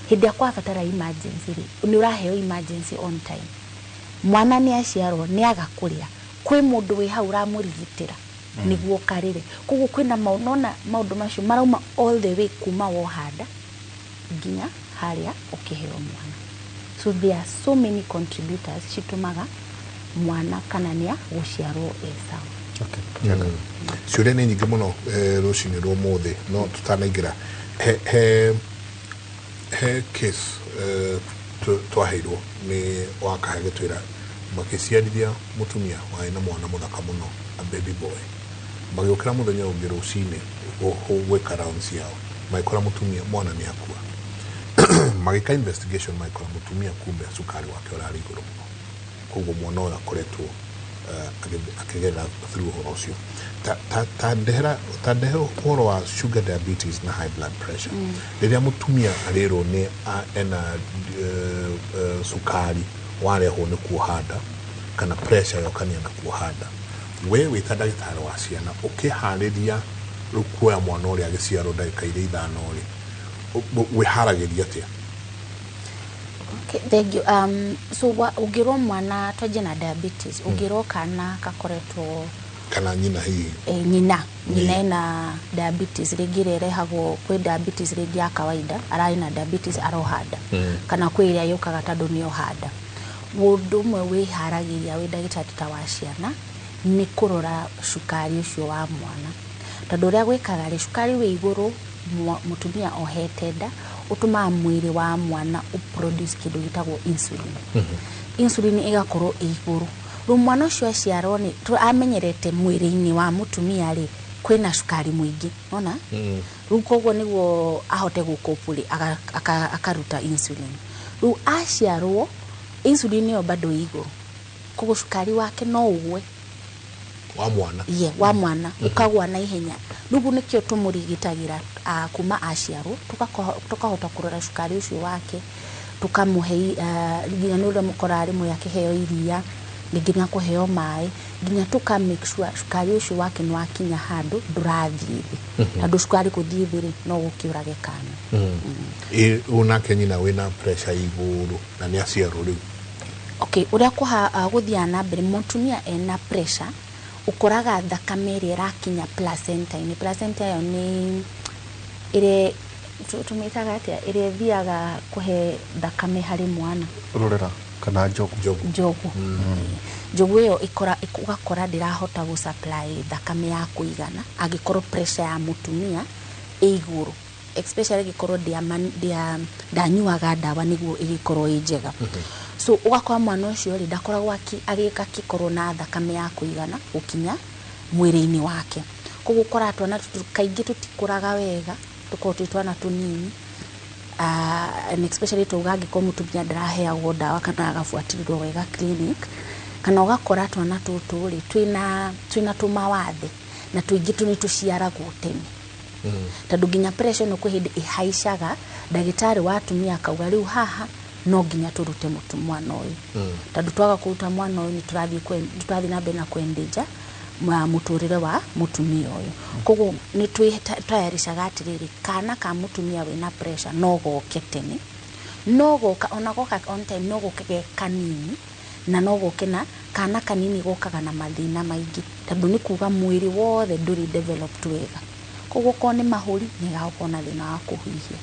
hĩndĩ kwabatara emergency rĩ nĩ ũraheo emergency on time mwana nĩ aciarwo nĩ agakũrĩa kwĩ mũndũ wĩ hau ũramũrigitĩra nĩguo karĩre koguo kwĩna maũndũ macio marauma all the way kuma wohanda nginya harĩa ũkĩheo mwana. So there are so many contributors citumaga mwana kana nĩa gũciarwo sawa. Okay. Ciũria nĩ nyingĩ mũno rũcinĩ rwa ũmũthĩ no tũtanaingĩra he case twaheirwo nĩ wakahe gĩtwĩra makĩciarithia mũtumia warĩ na mwana mũthaka mũno a baby boy magĩũkĩra mũthenya ũngĩ rũcinĩ gwĩka rounds yao magĩkora mũtumia mwana nĩ akua magĩka investigation magĩkora mũtumia kumbe cukari wake ũrarĩ igũrũ mũno koguo mwana ũyũ akoretwo akĩgerera through ũhoro ũcio tandehe ũhoro wa sugar diabetes na high blood pressure rĩrĩa mũtumia arĩrwo nĩ ena sukari warehwo nĩ kuohanda kana pressure yokania na kuohanda we wĩta ndagĩtarĩ wa ciana ũkĩharĩria rĩu kuoya mwana ũrĩa agĩciarwo ndagĩka irĩa 5 rĩ wĩharagĩria atĩa? Okay, thank you. So ũngĩrwo mwana twanjie na diabetes ũngĩrwo kana gakoretwo kana nyina hihi nyina ena diabetes rĩngĩ ĩrehagwo kwĩ diabetes rĩngĩ ya kawaida ararĩ na diabetes arohanda kana kwĩ ĩrĩa yũkaga tondũ nĩ ohanda mũndũ ũmwe wĩharagĩria wĩ ndagĩtarĩ ta wa ciana nĩ kũrora cukari ũcio wa mwana tondũ ũrĩa gwĩkaga rĩ cukari wĩ igũrũ mũtumia ohete nda ũtũmaga mwĩrĩ wa mwana ũproduce kĩndũ gĩtagwo insulin insulin ĩgakorwo igũrũ rĩu mwana ũcio aciarwo nĩ amenyerete mwĩrĩ-inĩ wa mũtumia rĩ kwĩna cukari mũingĩ ona rĩu koguo nĩguo ahote gũkopũrĩ akaruta insulin rĩu aciarwo insulin ĩyo bado igũrũ koguo cukari wake no ũgwe wa mwana ukagwa na ihenya rĩu nĩkĩo tũmũrigitagĩra kuma aciarwo tukahota kũrora cukari ũcio wake tukamũhe nginya nĩ ũrĩa mũkora rĩmwe akĩheo iria nginya kũheo maĩ nginya tuka make sure cukari ũcio wake nĩ wakinya handũ ndũrathiĩ thĩ handũ cukari gũthiĩ thĩ rĩ no gũkĩũrage kana unake nyina wĩna pressure igũrũ na nĩ aciarwo rĩu okay ũrĩa gũthiana mbere mũtumia ena pressure ukoraga thakame ĩrĩa ĩrakinya placenta-inĩ. Placenta ĩyo nĩ ĩrĩa tumitaga atia ĩrĩa thiaga kuhe thakame harĩ mwana rorera kana njogu njogu ĩyo ugakora ndirahota gu supply thakame ya kuigana angĩkorwo pressure ya mutumia ĩ igũrũ, especially gikorwo ndanyuaga ndawa niguo ĩgĩkorwo ĩ njega. So ugakora mwana ũcio rĩ ndakoragwo agĩka gĩkorwo na thakame ya kuigana gukinya mwĩrĩ-inĩ wake. Koguo ukora twana kaingĩ tutikũraga wega, tukorwo twana tunini, and especially tugangĩkorwo mutumia ndaraheagwo ndawa kana agabuatĩrĩrwo wega clinic, kana ugakora twana tũtũ rĩ twina tũmawathe na tuingĩ tũciaragwo tene. Tondũ nginya pressure no kuhindi ihaicaga, ndagĩtarĩ wa atumia akauga rĩu haha no nginya turute mwana ũyũ. Tondũ twaga kũruta mwana ũyũ nĩtũrathiĩ na mbere na kwendeja muturire wa mutumia ũyũ. Koguo nĩ twayarishaga atĩrĩrĩ, kana ka mutumia wĩna pressure no goke tene, no goka ona goka on time, no goke kanini, na no goke na kana kanini gokaga na mathina maingĩ, tondũ nĩ kuga mwĩrĩ wothe ndũrĩ developed wega. Koguo ko nĩ mahũri nĩ gagũkorwo na thĩna wa kũhihia,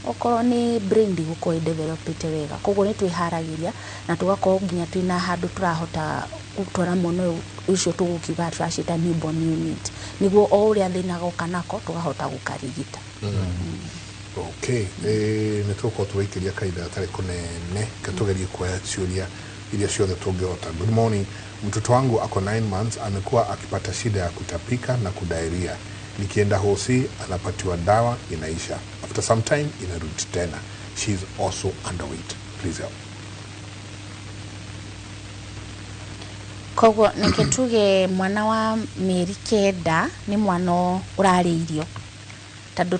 okorwo nĩ brain ndĩgũkorwo developed wega. Koguo nĩ twĩharagĩria na tugakorwo nginya twĩna handũ tũrahota gũtwara mwana ũcio tũgũkiuga turacita newborn unit, niguo o ũrĩa thĩna goka nako tũgahota gũkarigita. Okay, nĩ tũgũkorwo tũgĩikĩria kahinda gatarĩ kũnene katũgerie kuoya ciũria iria ciothe tũngĩhota. Good morning, mtoto wangu ako 9 months, amekuwa akipata shida ya kutapika na kudiarrhea. Nikienda hosi anapatiwa dawa inaisha, after some time inarudi tena. She is also underweight. Please help. Koguo nĩkĩtuge mwana wa mĩeri 9 nĩ mwana ũrarĩ irio, tondũ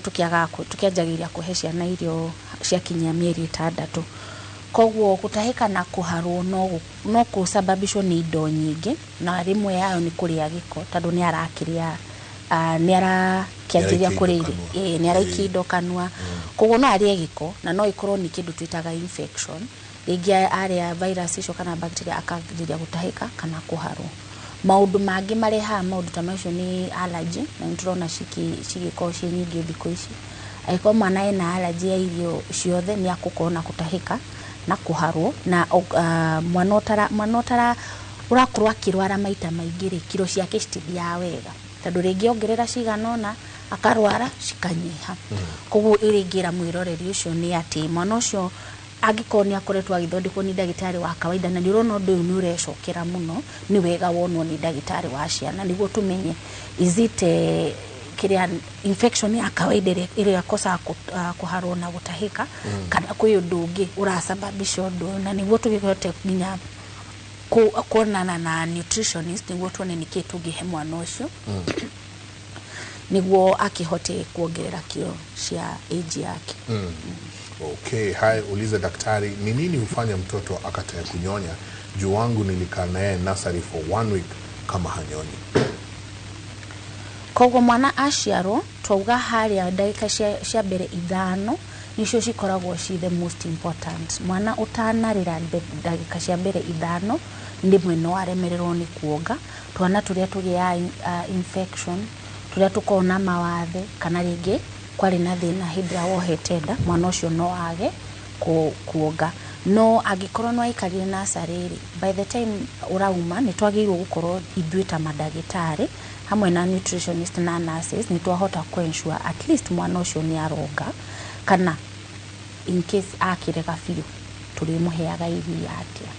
tukianjagĩria kuhe ciana irio ciakinyia mĩeri 6. Koguo gũtahĩka na kũharwo no kũsababishwo nĩ indo nyingĩ, na rĩmwe yayo nĩ kũrĩa gĩko, tondũ nĩ arakĩrĩa nĩ arakĩanjĩria kũrĩa irio, nĩ araikia indo kanua. Koguo no arĩe gĩko na no ikorwo nĩ kĩndũ twĩtaga infection, rĩngĩ arĩa virus icio kana bacteria akanjĩria gũtahĩka kana kũharwo. Maũndũ mangĩ marehaga maũndũ ta macio nĩ allergy, na nĩtũrona cigĩkorwo ciĩ nyingĩ thikũ ici. Angĩkorwo mwana ena allergy ya irio ciothe nĩ akũkorwo na gũtahĩka na kũharwo, na mwana ũrakorwo akĩrwara maita maingĩ rĩ, kiro ciake citithiaga wega, tondũ rĩngĩ ongerera ciganona akarwara cikanyiha. Koguo ĩrĩngĩra mwĩroreri ũcio nĩ atĩ mwana ũcio angĩkorwo nĩ akoretwo agĩthondekwo nĩ ndagĩtarĩ wa kawaida na nĩ ũrona ũndũ ũyũ nĩ ũrecokera mũno, nĩ wega wonwo nĩ ndagĩtarĩ wa ciana nĩguo tũmenye is it kĩrĩa infection ya kawaida ĩrĩa kosa kũharwo na gũtahĩka, kana kwĩ ũndũ ũngĩ ũrasababisha ũndũ ũyũ, na nĩguo tũgĩhote nginya kuonana na nutritionist nĩguo tuone nĩkĩĩ tũngĩhe mwana ũcio nĩguo akĩhote kuongerera kilo cia age yake. Okay, hai uliza daktari, ni nini hufanya mtoto akatae kunyonya? Juu wangu nilikaa naye nursery for 1 week kama hanyonyi. Koguo mwana aciarwo twauga harĩa ndagĩka cia mbere 5 nicio cikoragwo the most important. Mwana ũtanarĩra ndagĩka cia mbere 5 ndimwe no aremererwo nĩ kuonga. Twana tũrĩa tũgĩa infection, tũrĩa tũkorwo na mawathe, kana rĩngĩ kwarĩ na thĩna hĩndĩ ya wohete nda, mwana ũcio no age kuonga. No angĩkorwo no aikarire nursery, by the time ũrauma nĩ twagĩrĩirwo gũkorwo ithuĩ ta mandagĩtarĩ hamwe na nutritionist na nurses nĩ twahota ensure at least mwana ũcio nĩ aronga, kana in case akĩrega biũ tũrĩmũheaga iria atĩa.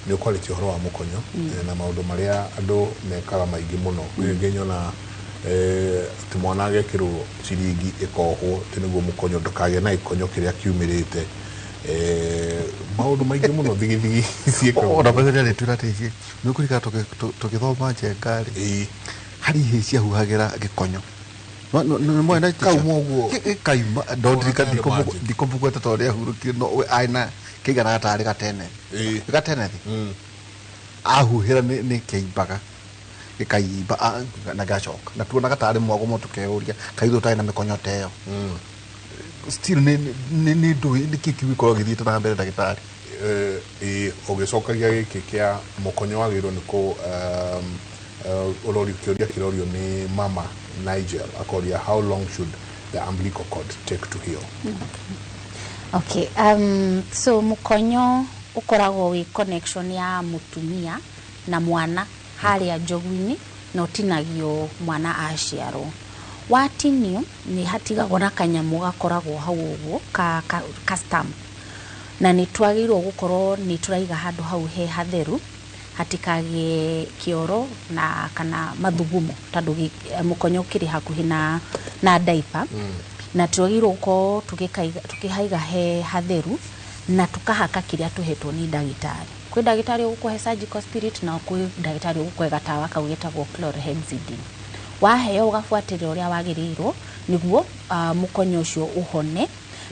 Nĩ quality ũhoro wa mũkonyo na maũndũ marĩa andũ mekaga maingĩ mũno. Rĩngĩ nyona ti mwana agekĩrwo ciringi ĩkohwo nĩguo mũkonyo ndũkagĩe na ikonyo kĩrĩa kiumĩrĩte. Maũndũ maingĩ mũno thigithigi ciĩkagwo. Ona bado nĩ tũrateithia nĩ kũrika tũgĩthoma njengarĩ hari hĩ ciahuhagĩra gĩkonyo no mwana kauma ũguo kaima ndikũmbukwete tondũ ahurũkire no aina kĩigana gatarĩ gatene ahuhĩra nĩ kĩimbaga gĩkaimba na gacoka na tuona gatarĩ mwago tũkeuria kaitho tarĩ na mĩkonyo ta ĩyo. Still nĩ ndũĩ nĩ kĩki gĩkorwo gĩthiĩte na mbere ndagĩtarĩ. Ũgĩcokagia gĩkĩ kĩa mũkonyo wagĩrĩirwo nĩ Olori kioria kirorio ni Mama Nigel akoria, how long should the umbilical cord take to heal? Okay, so mukonyo ukoragwo wi connection ya mutumia na mwana haria njogu-ini no tinagio mwana aciarwo. Watinio ni hatigagwo na kanyamu gakoragwo hau uguo ka stamp, na ni twagirwo gukorwo ni turaiga handu hau he hatheru hatikage kioro na kana mathugumo tondu mukonyo kiri hakuhi na diaper na twagirwo ko tukihaiga he hatheru na tukahaka kiria tuhetwo ni ndagitari. Kwi ndagitari ugukuhe surgical spirit na kwi ndagitari ugukuhe gatawa kau getagwo chlorhexidine. Waheo ugafuatirira uria wagirirwo niguo mukonyo ucio uhone,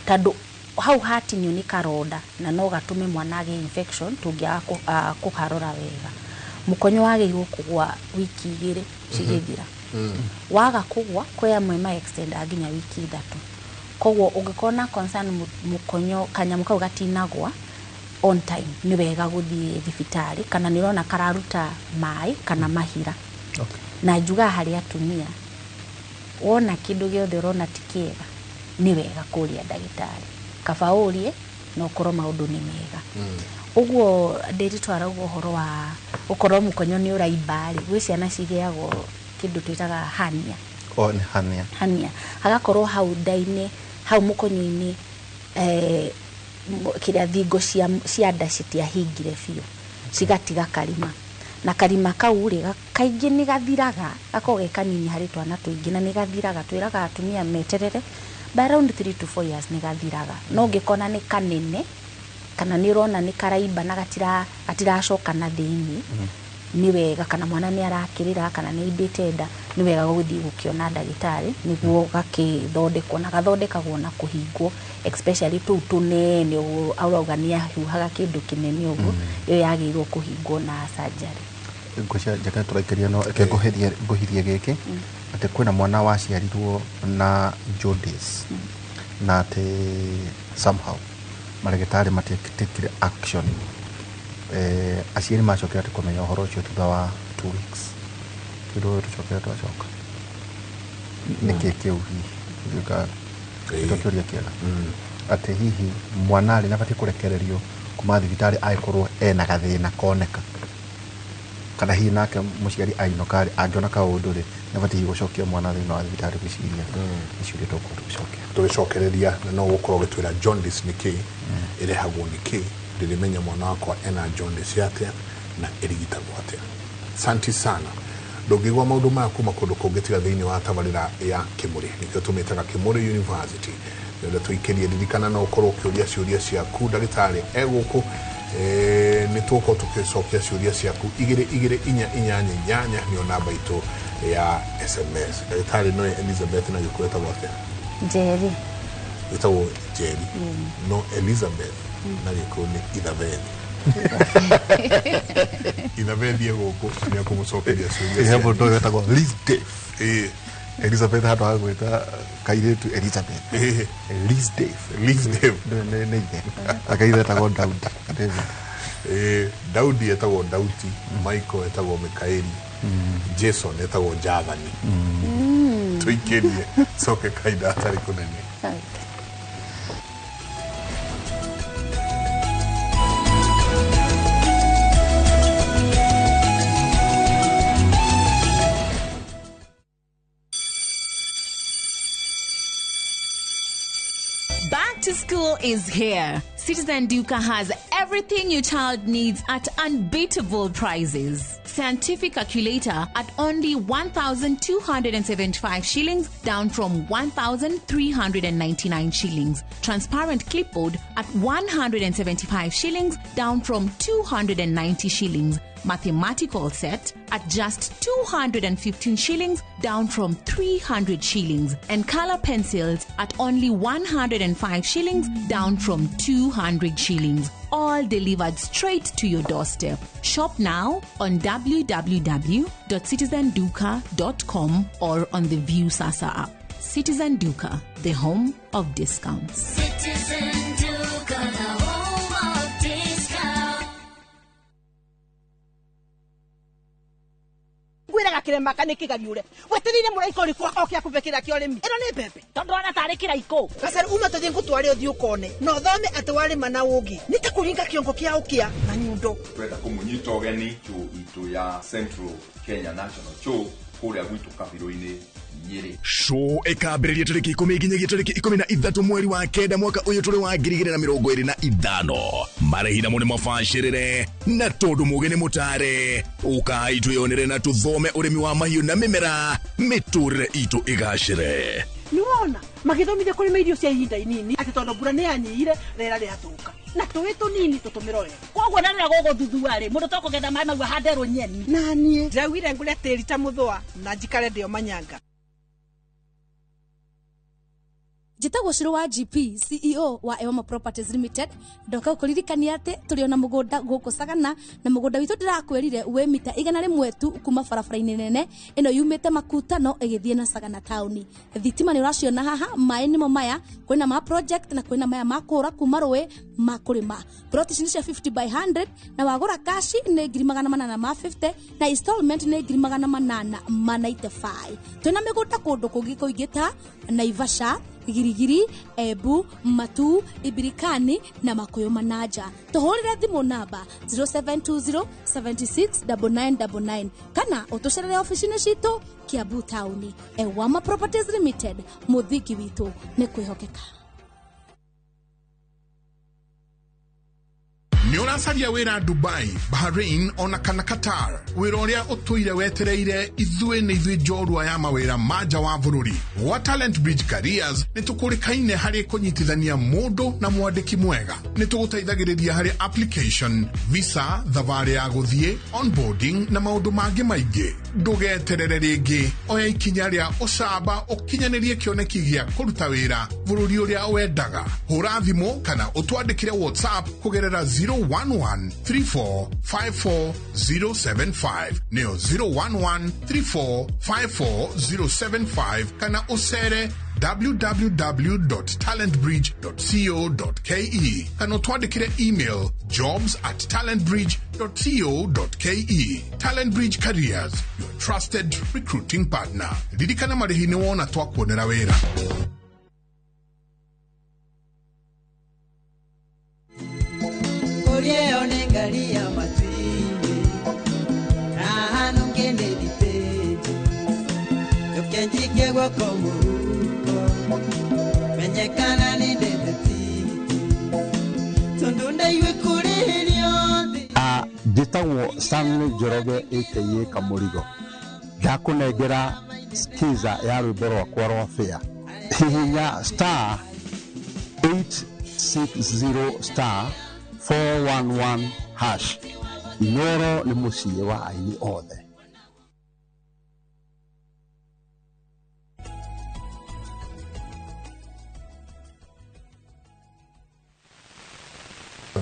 tondu hau hatinyo ni karonda na no gatume mwana age infection tungia kuharora wega. Mukonyo wagirwo kugwa wiki 2 cigithira. Waga kugwa kwa amwe ma extend aginya wiki 3. Koguo ungikona concern mukonyo kanyamu kau gatinagwa on time ni wega guthie thibitari kana nirona kararuta mai kana mahira. Okay. Na juga hari atumia wona kindu giothe urona tikiega ni wega kuria ndagitari kabaurie no korwo maundu ni mega. Uguo ndiritwara uguo horo wa ukorwo mukonyo ni uraibari gwi ciana cigiagwo kindu twitaga hania. O ni hania hagakorwo hau ndaini hau mukonyo-ini kiria thingo cia nda citiahingire biũ cigatiga karima, na karima kau ri kaingi ni gathiraga gakoge kanini hari twana tuingi na ni gathiraga twiraga atumia meterere by around 3 to 4 years ni gathiraga. No ngikona ni kanene kana ni rona ni karaiba na gatiracoka na thiini ni wega, kana mwana ni arakirira kana ni indite nda ni wega guthii gukiona ndagitari niguo gakithondekwo na gathondekagwo na kuhingwo, especially tunene auga ni ahuhaga kindu kinene uguo yo yagirwo kuhingwo na surgery. Ngocia jaka turaikeria no ngohirie giki ate kwina mwana waciarirwo na jaundice na ate somehow marigitari matiekire action aciari macokera ati kumenya uhoro ucio thutha wa 2 weeks kido tucokera twacoka niki kiu higa tukiuria kiega ati hihi mwana ari nabati kurekererio kuma thibitari aikorwo ena gathina koneka kana hihi nake muciari ainokari angiona kaundu ri nabati gucokia mwana thina wa thibitari gwiciria iciuria tugicokereria na no gukorwo gitwira jaundice niki irehagwo niki ndirimenya mwana wakwa ena jaundice yake na irigitagwo atia. Santi sana ndungigwa maundu maya kuma kundu kungitiga thiini wa tabarira ya Kimuri nikio tumitaga Kimuri University ndio tuikerie ririkana na ukorwo ukiuria ciuria ciaku ndagitari eguku ni tuko tukicokia ciuria ciaku 2248 nio namba itu ya SMS. Ndagitari no Elizabeth na gikweta gwake Jerry itawo Jerry no Elizabeth na gikoni Idabeth Idabeth yegoko ni akumucokeria ciuria hapo ndo yetagwo Elizabeth Elizabeth hatu agwita kairetu Elizabeth Elizabeth ne akaire etagwo Daudi Daudi etagwo Dauti Michael etagwo Mikaeli Jason etagwo Javani tuikerie soke kaida atari kunene. School is here. Citizen Duka has everything your child needs at unbeatable prices. Scientific calculator at only 1,275 shillings, down from 1,399 shillings. Transparent clipboard at 175 shillings, down from 290 shillings. Mathematical set at just 215 shillings, down from 300 shillings. And color pencils at only 105 shillings, down from 200 shillings. All delivered straight to your doorstep. Shop now on www.citizenduka.com or on the View Sasa app. Citizen Duka, the home of discounts. Citizen Duka, the home of discounts. kirema kana kigariure wetirire muraiko ri kwa okia kubekira kiorimi ino ni bebe tondu ana tari kiraiko kasari uma tuthie ngutware uthie ukone no thome ati wari mana ungi nitakuringa kiongo kia ukia na nyundo twenda kumunyita ugeni itu ya Central Kenya National Show kuria gwitu kabiro-ini Nyeri. Show ikambĩrĩria tarĩki 10 nginyagia tarĩki 13 mweri wa kenda mwaka ũyũ tũrĩ wa 2025 marĩhi namo nĩ mabacĩrĩre na tondũ mũgeni mũtare ũkai twĩonere na tũthome ũrĩmi wa mahiũ na mĩmera mĩtũrĩre itũ ĩgacĩre. Niwona magithomithia kuri irio cia ihinda inini ati tondu mbura ni yanyihire rera riatuka na tuwi tunini tutumiro wega koguo na rĩrĩa gũgũthuthuwa rĩ mũndũ tokũgetha maĩ maigua handerwo nyeni na niĩ njagwire ngure tĩri ta mũthũa na njikare ndĩo manyanga. Jitagwo Shiro wa GP CEO wa Ewama Properties Limited ndoka kuririkania ati turi ona mugunda guku Sagana na mugunda witu ndirakwirire we mita 100 tu kuma barabara-ini nene ino yumite Makutano igithie na Sagana town thitima ni uraciona haha mai nimo maya kwina ma project na kwina maya makura kuma rwe makurima plot cia 50 by 100 na wagura cash ni 850 na installment ni 895 twina migunda kundu kungi kuingita Naivasha Girigiri, Ebu, Matu, Ibirikani na Makoyo Manaja. Tuhorire thimu namba 0720 769999 kana utucerere ofisini citu Kiambu Town. Ewama Properties Limited, muthiki witu ni kwihokeka. Nĩ ũracaria wĩra Dubai, Bahrain ona kana Qatar. Wĩra ũrĩa ũtũire wetereire ithuĩ nĩ ithuĩ njorua ya mawĩra ma nja wa bũrũri. Wa Talent Bridge Careers nĩ tũkũrĩkaine harĩ kũnyitithania mũndũ na mwandĩki mwega. Nĩ tũgũteithagĩrĩria harĩ application, visa, thabarĩ ya gũthiĩ, onboarding na maũndũ mangĩ maingĩ. Ndũgeterere rĩngĩ, oya ikinya rĩa ũcamba ũkinyanĩrie kĩoneki gĩa kũruta wĩra bũrũri ũrĩa wendaga. Hũra thimũ kana ũtwandĩkĩre WhatsApp kũgerera 011-3454-075 neo 011-3454-075 kana usere www.talentbridge.co.ke kana twandikire email jobs@talentbridge.co.ke. Talent Bridge Careers, your trusted recruiting partner. Ririkana marĩhi nĩ wona twakuonera wĩra. Orieo nengari ya matwini Rahano kende dipeji Yokenjike wako muruko Menyekana ni dedetiti Tundunda iwe kure heliodi Jitagwo Stanley Njoroge aka Kamurigo ndakunengera skiza ya rwimbo rwakwa rwa Fair hihinya star 860 star 411 hash Inoro ni muciĩ wa aini othe.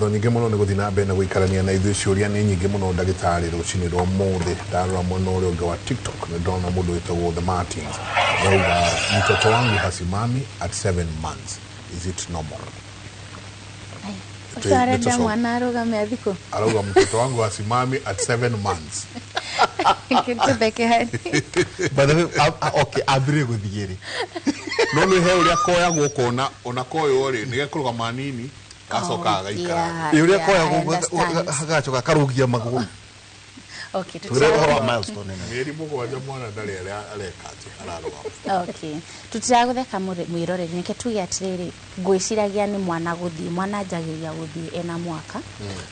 Nyingĩ mũno nĩ gũthiĩ na mbere na gũikarania na ithuĩ ciũria nĩ nyingĩ mũno ndagĩtarĩ rũcinĩ rwa ũmũthĩ ndarora mwena ũrĩa ũngĩ wa TikTok nĩ ndona mũndũ wĩtagwo The Martins auga mtoto wangu hasimami at 7 months, is it normal? Arenda mwana arũgame thikũ arauga mtoto wangu hasimami at 7 months. Kitu peke yake. By the way, okay, ambire gũthigĩrĩ no nĩ he ũrĩa koyagwo kona ona koyo rĩ nĩ gekũrũgama nini gacoka agaikara ũrĩa koyagwo hagacoka karũgia magũrũ. Okay, tutagwa milestone nene. Meri mũgwanja mwana ndarĩ areka atĩ ararũgama. Okay. Tutiragutheka mwirore nike tuge atiriri ngwiciragia ni mwana guthii mwana njagĩria guthii ena mwaka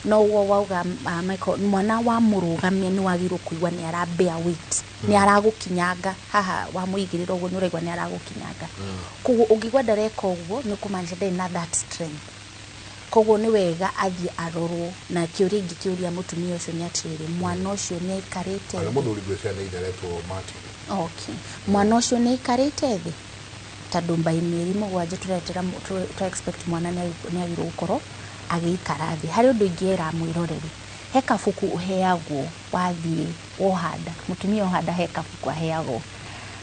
no wo wauga Michael mwana wa mũrũgamia ni wagirwo kuigwa ni arabea weight ni aragukinyanga haha wa muigirira uguo ni uraigwa ni aragukinyanga kuguo ungigwa ndareka uguo ni kumaanisha ndari na that strength koguo ni wega athie arorwo na kiuria ingi kiuria mutumia ucio ni atiriri mwana ucio ni aikarite ana muthuri gwicana idaretwo Martin. Okay, mwana ucio ni aikarite thi tondu mbai mĩeri mũgwanja turetera tu expect mwana ni agirwo gukorwo agiikara thi hari undu ingiera mwiroreri he kabuku uheagwo wathie wohanda mutumia wohanda he kabuku aheagwo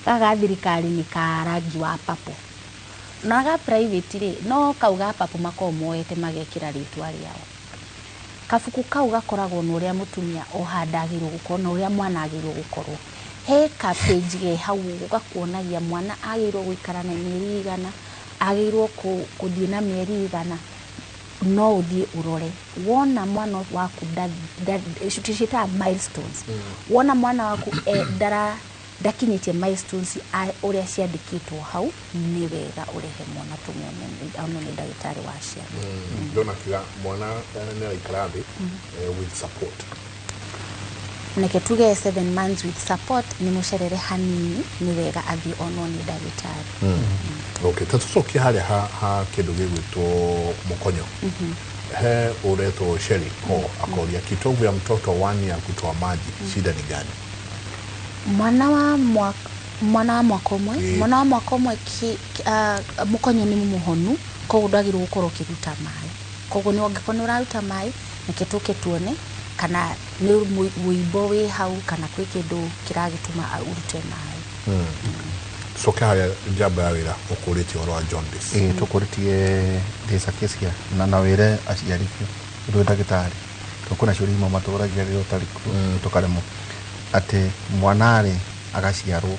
gaga thirikari ni ka rangi wa papo na ga private ri no kauga papo makomoete magekira ritwa riao kabuku kau gakoragwo no uria mutumia ohanda agirwo gukorwo no uria mwana agirwo gukorwo he ka page ge hau ugakuonagia mwana agirwo guikara na mieri igana agirwo kuthii na mieri igana no uthie urore wona mwana waku shutishita milestones wona mwana waku ndakinyitie milestones uria ciandikitwo hau ni wega urehe mwana tumone ni ndagitari wa ciana ndona kiga mwana ni ikarathi with support neke tuge 7 months with support ni mucerere hanini ni wega athi ono ni ndagitari okay tatucokia haria ha kindu gigwitwo mukonyo he ureto Sheri akoria kitovu ya mtoto 1 ya kutoa maji shida ni gani mwana wa mwaka umwe mukonyo ni muhonu koguo ndagirwo gukorwo kiruta mai koguo ni ongekona uraruta mai niketuke tuone kana ni muibo wi hau kana kwi kindu kiragituma urute mai soka haria njamba ya wira ukuriti oro wa jaundice tukuritie thesa kesia na wire aciari ndu ndagitari tukuna curi mo maturagia rio tariku tukaremo ate mwanare agaciarwo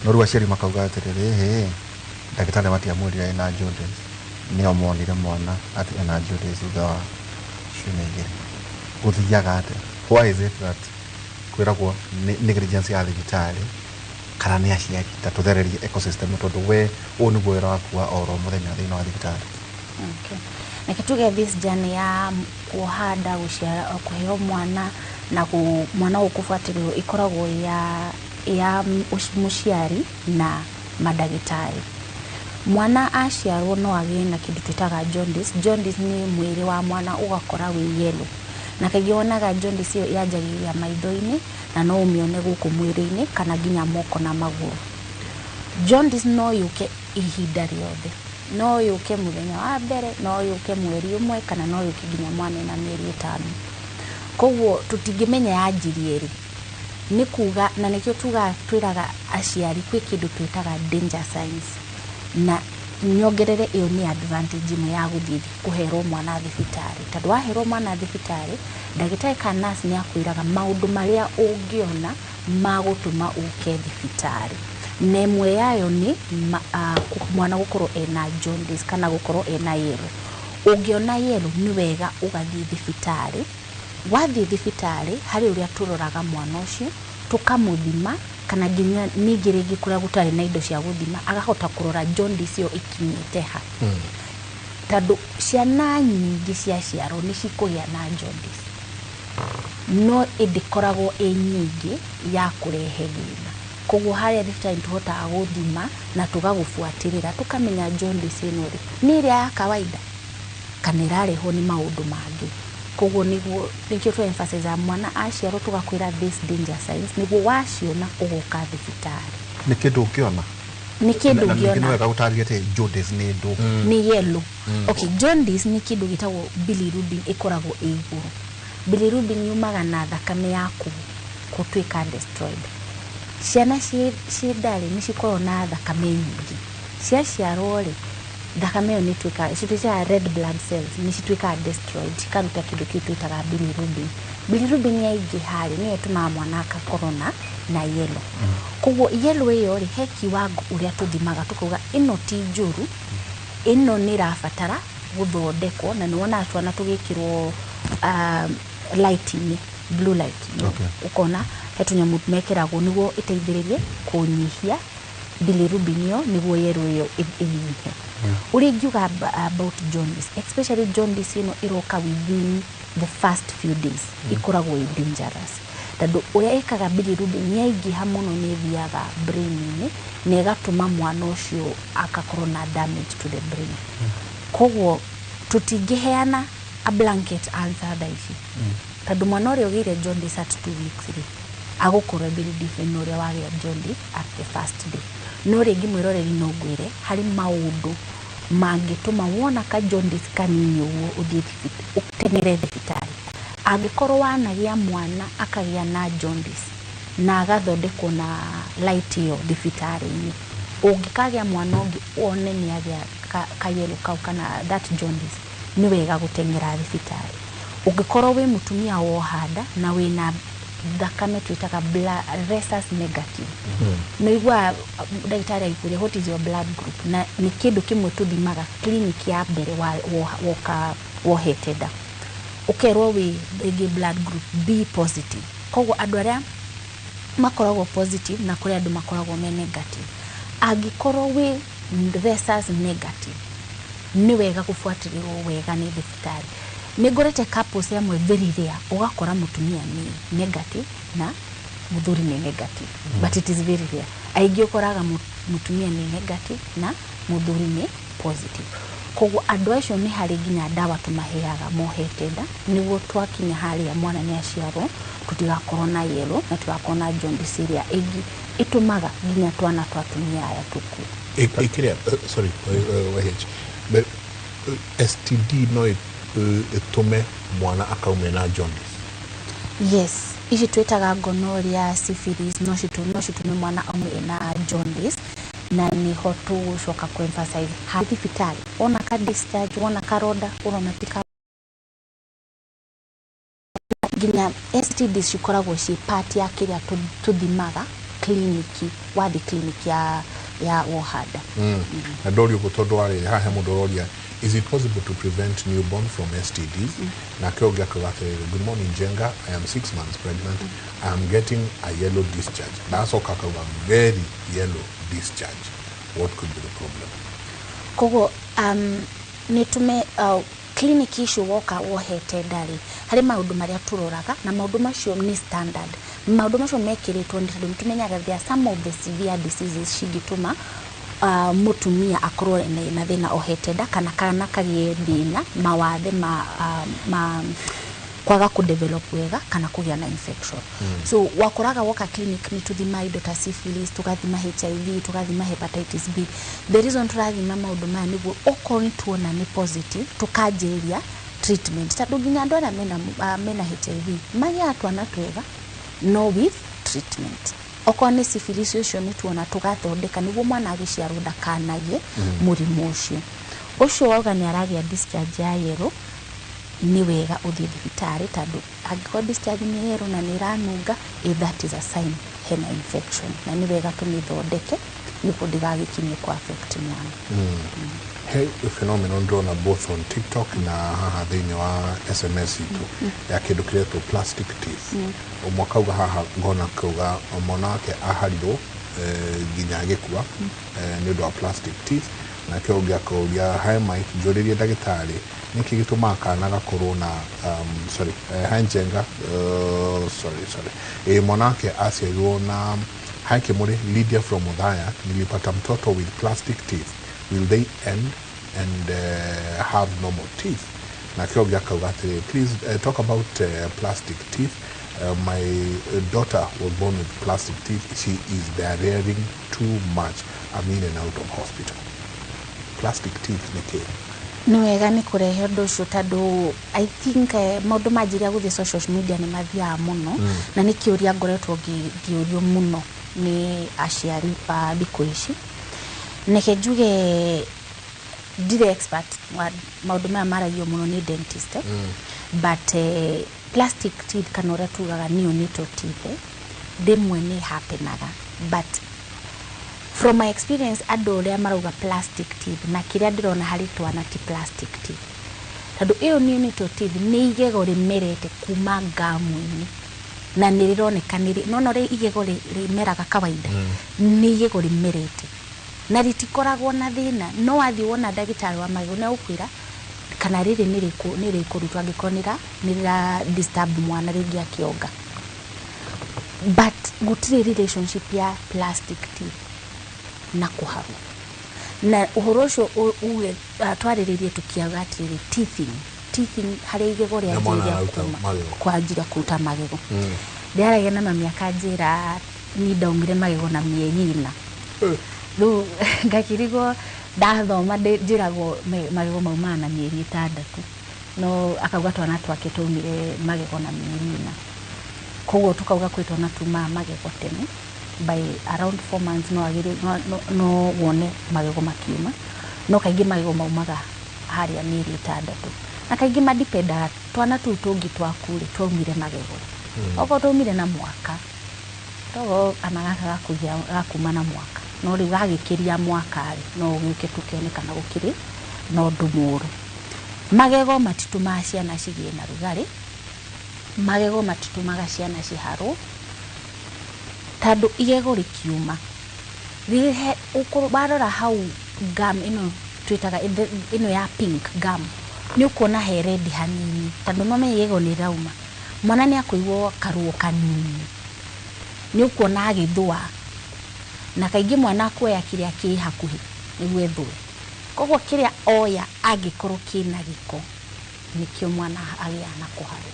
no ru aciari makauga atiriri ndagitari matia mwirira ina jaundice ni omonire mwana ati ina jaundice thutha ciumegere guthiaga ate why is it that kwiragwo negligence ya thibitari kana ni aciari tatuthererie ecosystem tondu we uniguo wira waku wa oro muthenya thina wa thibitari na kituge this journey ya kuhanda guciara kuheo mwana na mwana ukufuatirio ikoragwo ya muciari na madagitari mwana aciarwo no agie na kindu twitaga jaundice ni mwiri wa mwana ugakora wi yellow na kaingĩ wonaga jaundice iyo yanjagĩrĩria maitho-inĩ na no ũmĩone gũkũ mwĩrĩ-inĩ kana nginya moko na magũrũ jaundice no yũke ihinda rĩothe no yũke mũthenya wa mbere no yũke mweri ũmwe kana no yũke nginya mwana na mĩeri 5 koguo tũtingĩmenya yanjirie rĩ nĩ kuga na nĩkĩo twĩraga aciari kwĩ kĩndũ twĩtaga danger signs na nyongerere iyo ni advantage imwe ya guthii kuherwo mwana thibitari tondu waherwo mwana thibitari ndagitari kana nurse ni akwiraga maundu maria ungiona magutuma uke thibitari nemwe yayo ni mwana gukorwo ena jaundice kana gukorwo ena yellow ungiona yellow ni wega ugathii thibitari wathii thibitari hari uria turoraga mwana ucio tukamuthima kana nginya ningi ringi kuria gutari na indo cia guthima agahota kurora jaundice iyo ikinyite ha tondu ciana nyingi cia ciaro ni cikugia na jaundice no idikoragwo nyingi ya kurehe thina koguo haria thibitari tuhotaga guthima na tugagufuatirira tukamenya jaundice ino ri ni iria ya kawaida kana irareho ni maundu mangi koguo nikio tu emphasize mwana aciarwo tugakwira this danger signs niguo waciona ugoka thibitari ni kindu ukiona ni kindu ukiona ni wega gutaria ati jaundice ni ndu ni yellow okay jaundice ni kindu gitagwo bilirubin ikoragwo iguru bilirubin yumaga na thakame yaku gutwika destroyed ciana ciendari ni cikorwo na thakame nyingi ciaciarwo ri thakame yo ni twika citwika red blood cells ni citwika destroyed cikaruta kindu kiu twitaga bilirubin yaingi hari ni tuma mwana akakorwo na yellow koguo yellow iyo ri he kiwango uria tuthimaga tukuga ino ti njuru ino ni rafatara guthondekwo na niwona twana tugikirwo light ni blue light ukona hetunyamu mekiragwo niguo iteithiririe kunyihia bilirubin yo niguo yellow iyo inyihe uri ngiuga about jaundice especially jaundice ino iroka within the first few days ikoragwo dangerous tondu uria ikaga bilirubin yaingiha muno ni thiaga brain-ini na igatuma mwana ucio akakorwo na damage to the brain koguo tutingiheana a blanket answer daici tondu mwana uria ugire jaundice at 2 weeks ri agukorwo bilirubin uria wagia jaundice at the first day no ringi mwiroreri no ngwire hari maundu mangituma wona ka jaundice kanini uguo uthie utengere thibitari angikorwo wanagia mwana akagia na jaundice na agathondekwo na light yo thibitari-ini ungikagia mwana ungi one ni agia kayelo kau kana that jaundice ni wega gutengera thibitari ungikorwo wi mutumia wohanda na wina thakame twitaga rhesus negative no igwa ndagitari aikuria what is your blood group na ni kindu kimwe tuthimaga clinic ya mbere wohete nda ukerwo wi blood group B positive koguo andu aria makoragwo positive na kuri andu makoragwo me negative angikorwo wi rhesus negative ni wega kufuatirirwo wega ni thibitari ni ngorete couples amwe very rare ugakora mutumia ni negative na muthuri ni negative but it is very rare aingi ukoraga mutumia ni negative na muthuri ni positive koguo andu acio ni hari nginya dawa tumaheaga mohete nda niguo twakinya hari ya mwana ni aciarwo tutigakorwo na yellow na tugakorwo na jaundice iria ingi itumaga nginya twana twatumia aya tuku ikiria sorry but STD no itume mwana akaume na jaundice. Yes, ici twetaga gonorrhea, syphilis, no citume mwana aume na jaundice na ni ho tugucoka ku emphasize thibitari ona ka discharge ona karonda urona tika ginya STDs cikoragwo ci part ya kiria tuthimaga kliniki wathi kliniki ya wohada na dorio gutondo ari hahe mudoria. Is it possible to prevent newborn from STDs? Na kiogia kagate, good morning Jenga, I am 6 months pregnant. I am getting a yellow discharge. That's all kakawa very yellow discharge. What could be the problem? Kogo nitume clinic issue woka wohete ndari hari maundu maria turoraga na maundu macio ni standard maundu macio mekiritwo ndi tumenyaga there some of the severe diseases cingituma mutumia akorwo na thina ohete nda kana kagie thina mawathe kwaga ku develop wega kana kugia na infection so wakoraga woka clinic ni tuthima indo ta syphilis tugathima HIV tugathima hepatitis B the reason turathima maundu maya niguo okorwo tuona ni positive tukanjiria treatment tadu nginya andu aria mena HIV maya twana twega no with treatment okorwo ni syphilis ucio ni tuona tugathondeka niguo mwana agiciarwo ndakanagie murimu ucio wauga ni aragia discharge ya yellow ni wega uthie thibitari tadu angiko discharge ni yellow na ni ranunga that is a sign hena infection na ni wega tumithondeke niko ndigagikinye kwa affect mwana Hey, phenomenon drawn both on TikTok na haha thini wa SMS itu ya kindu kiretwo plastic teeth umwaka uga haha ngona kuga monake aharirwo ginya gikua ni ndo plastic teeth na kio gya kuria hai mic njuririe ndagitari niki gituma kana gakorwo na hanjenga monake asiarwo na haike muri Lydia from Udhaya nilipata mtoto with plastic teeth. Will they end and have normal teeth? Na kiogia kagate, please talk about plastic teeth. My daughter was born with plastic teeth. She is diarrheaing too much. I'm in and out of hospital. Plastic teeth nike. Ni wega ni kurehe undu ucio tadu I think maundu majiria guthie social media ni mathia muno na ni kiuria ngoretwo ngiurio muno ni aciari pa thikũ ici neke njuge ndire expert maundu maya maragio muno ni dentist but plastic teeth kana uria tugaga neonatal teeth demwe ni happenaga but from my experience andu uria marauga plastic teeth na kiria ndirona hari twana ti plastic teeth tadu iyo neonatal teeth ni igego rimerete kuma ngamu-ini na nirironeka nono ri igego rimeraga kawaida ni igego rimerete na ritikoragwo na thina no athi wona ndagitari wa magego na ukwira kana riri nirikurutwa angikonira nira disturb mwana ringi akionga but gutire relationship ya plastic teeth na kuharu na uhoro ucio uge twariririe tukiaga atiri teething hari igego ria kwa njira kuruta magego ndiarage na mami akanjira ni ndaumire magego na mieri 4 Lu ngakirigo ndathoma njiragwo magego mauma na mieri 6 no akauga twana twake tumire magego na mieri 4 koguo tukauga kwitwo na tuma magego tene by around 4 months no wone magego makiuma no kaingi magego maumaga haria mieri 6 na kaingi madipenda twana tu tungi twakure twaumire magego oko tumire na mwaka togo anagaga kugia gakuma na mwaka no riu gagikiria mwaka no gike tukionekana gukiri no ndumuru magego matituma ciana cigie na rugari magego matitumaga ciana ciharu tando igego rikiuma rihe ukuru barora hau gum ino twitaga ino ya pink gum ni ukuona he red hanini tando mame igego ni rauma mwana ni akuigwo karuo kanini ni ukuona agithua na kaingi mwana kuoya kiria ki hakuhi niguo ethue koguo kiria oya angikorwo kina giko nikio mwana agia na kuharu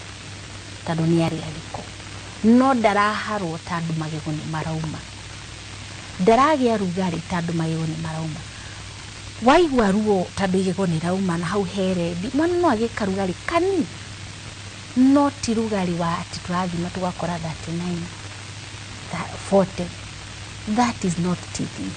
tando ni ari giko no ndaraharwo tando magego ni marauma ndaragia rugari tando magego ni marauma waigua ruo tando igego ni rauma na hau heredi mwana no agika rugari kanini no ti rugari wa ati turathima tugakora 39 40 that is not TV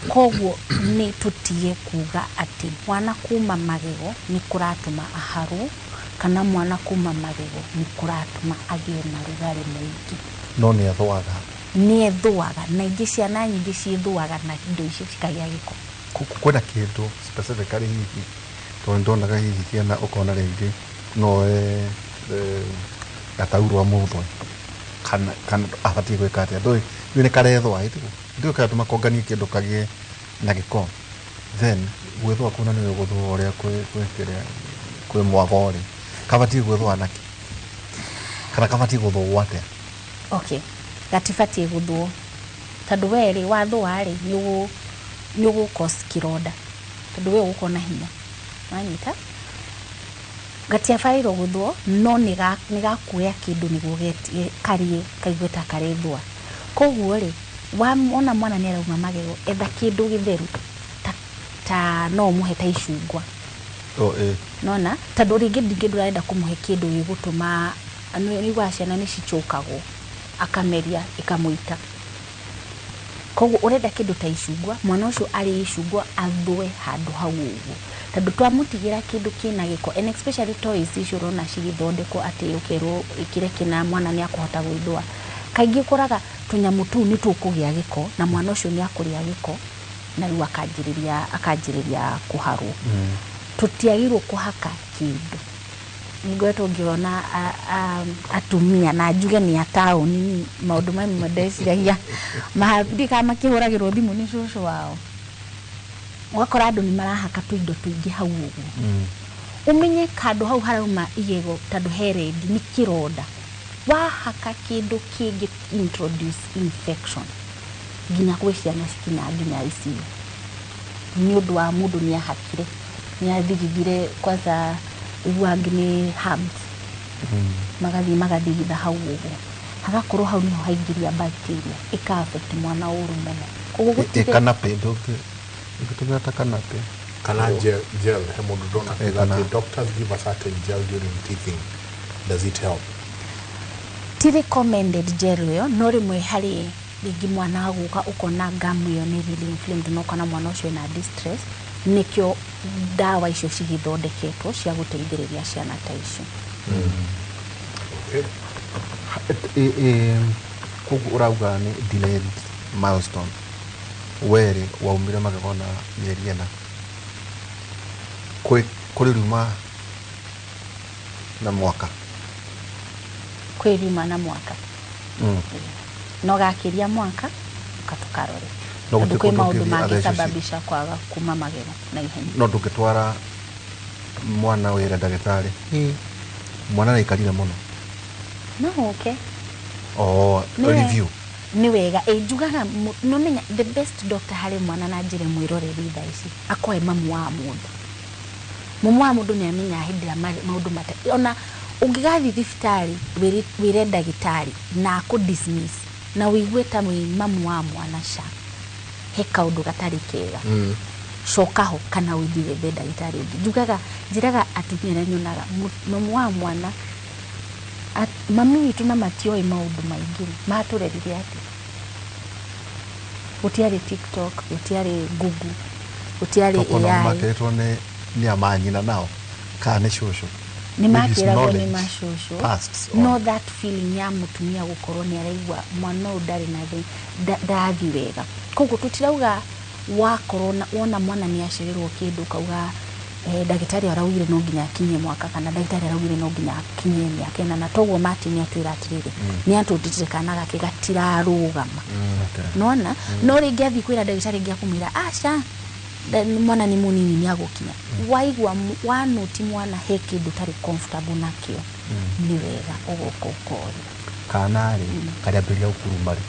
koguo ni tutie kuga ati mwana kuma magego ni kuratuma aharu kana mwana kuma magego ni kuratuma agie na rugari mwingi no ni athwaga na ingi ciana nyingi cithuaga na indo icio cikagia giko kwenda kindu specifically hihi to ndonaga hihi kiana ukona rĩngĩ no gataurwa mũthwe kana abatie gwĩka atĩa ndũĩ nĩ karethwa ndũĩ katũma konganie kĩndũ kagie na gĩko then gwĩthwa kuna nĩ gũthwa ũrĩa kwĩ mwagorĩ kabatie gwĩthwa naki kana kabatie gũthwa atĩa okay gatibatie gũthwo tondũ weri wathwa rĩ nĩ ũgũkos kironda tondũ we ũkona hinya wanyita gatiabairwo gũthwo no nĩ gakuoya kĩndũ nĩguo karie kaigweta karethwa koguo rĩ ona mwana nĩ arauma magego etha kĩndũ gĩtheru ta no mũhe ta icungwa nona tondũ rĩngĩ ndũrenda kũmũhe kĩndũ gĩgũtũma nĩigua ciana nĩ cicũkagwo akameria ikamũita koguo ũrenda kĩndũ ta icungwa mwana ũcio arĩ icungwa athwe handũ hau ũguo tondũ twamũtigira kĩndũ kĩna gĩko and especially toys icio ũrona cigĩthondekwo atĩ ũkerwo ĩkĩre kĩna mwana nĩ akũhota gwĩthũa kaingĩ ũkoraga tũnyamũ tũu nĩ tũkũgĩa gĩko na mwana ũcio nĩ akũrĩa gĩko na rĩu akanjĩrĩria kũharwo tũtiagĩrĩirwo kũhaka kĩndũ nĩngoretwo ngĩona atumia na njuge nĩ ataũni maũndũ mamwe ndeciragia makĩhũragĩrwo thimũ nĩ cũcũ wao ũgakora andũ nĩ marahaka tũindo tũingĩ hau ũguo umenye kando hau harauma igego tondũ herendi nĩ kĩronda wahaka kĩndũ kĩngĩ introduce infection nginya gwĩ ciana cikinya nginya ICU nĩ ũndũ wa mũndũ nĩ ahakire nĩ athigithire kwanza iguangi nĩ herbs magathigitha hau ũguo hagakorwo hau niho haingĩria bacteria ika-affect mwana ũru mũno koguo gũtige kanape Ikitubia kanape kana gel he mundu dona that doctors give a certain gel during teething. Does it help? Ti recommended gel yo no rimwe hari rĩngĩ mwana aguka ukona gamu yo ni really inflamed no kana mwana ucio na distress nikyo dawa icio cigithondeketwo cia guteithĩrĩria ciana ta icio. Kugu urauga ni delayed milestone were waumire magegona mĩeri ĩna kũrĩ ruma na mwaka kwĩ ruma na mwaka no gakiria mwaka ukatukarore no kwĩ maũndũ mangĩsababisha kwaga kuma magego na ihenya no ndũngĩtwara mwana wĩra ndagĩtarĩ mwana nĩaikarire mũno no okay review ni wega njugaga no menya the best doctor harĩ mwana na njĩre mwĩroreri thaa ici akoe mamu wa mũndũ nĩ amenya hĩndĩ maũndũ mata ona ũngĩgathi thibitarĩ wĩre ndagĩtarĩ na akũ dismiss na wĩigue ta mamu wa mwana ca he kaũndũ gatarĩ kega coka ho kana ũthiĩ wethe ndagĩtarĩ ũngĩ njĩraga atumia nyonaga mamu wa mwana mami witũ na matioi maũndũ maingĩ matũrerire atĩ gũtiarĩ TikTok gũtiarĩ Google gũtiarĩ AI maketwo nĩ amanyina nao kana nĩ cũcũ ni makiragwo ni knowledge, mashushu past, no that feeling ya mutumia gukorwo ni araigua mwana udari na ndathi wega koguo tutirauga wakorwo wona mwana ni acererwo kindu kauga ndagitari araugire no nginya akinye mwaka kana ndagitari araugire no nginya akinye miaka na toguo Martin atwira atiriri ni atutitire kana gake gatirarugama nona no ringi athi kwira ndagitari ngi akumira aca mwana ni munini ni agukinya waigwa wanuti mwana he kindu tari comfortable nakio ni wega ugukokori kana ri karia mberia ukuruma ri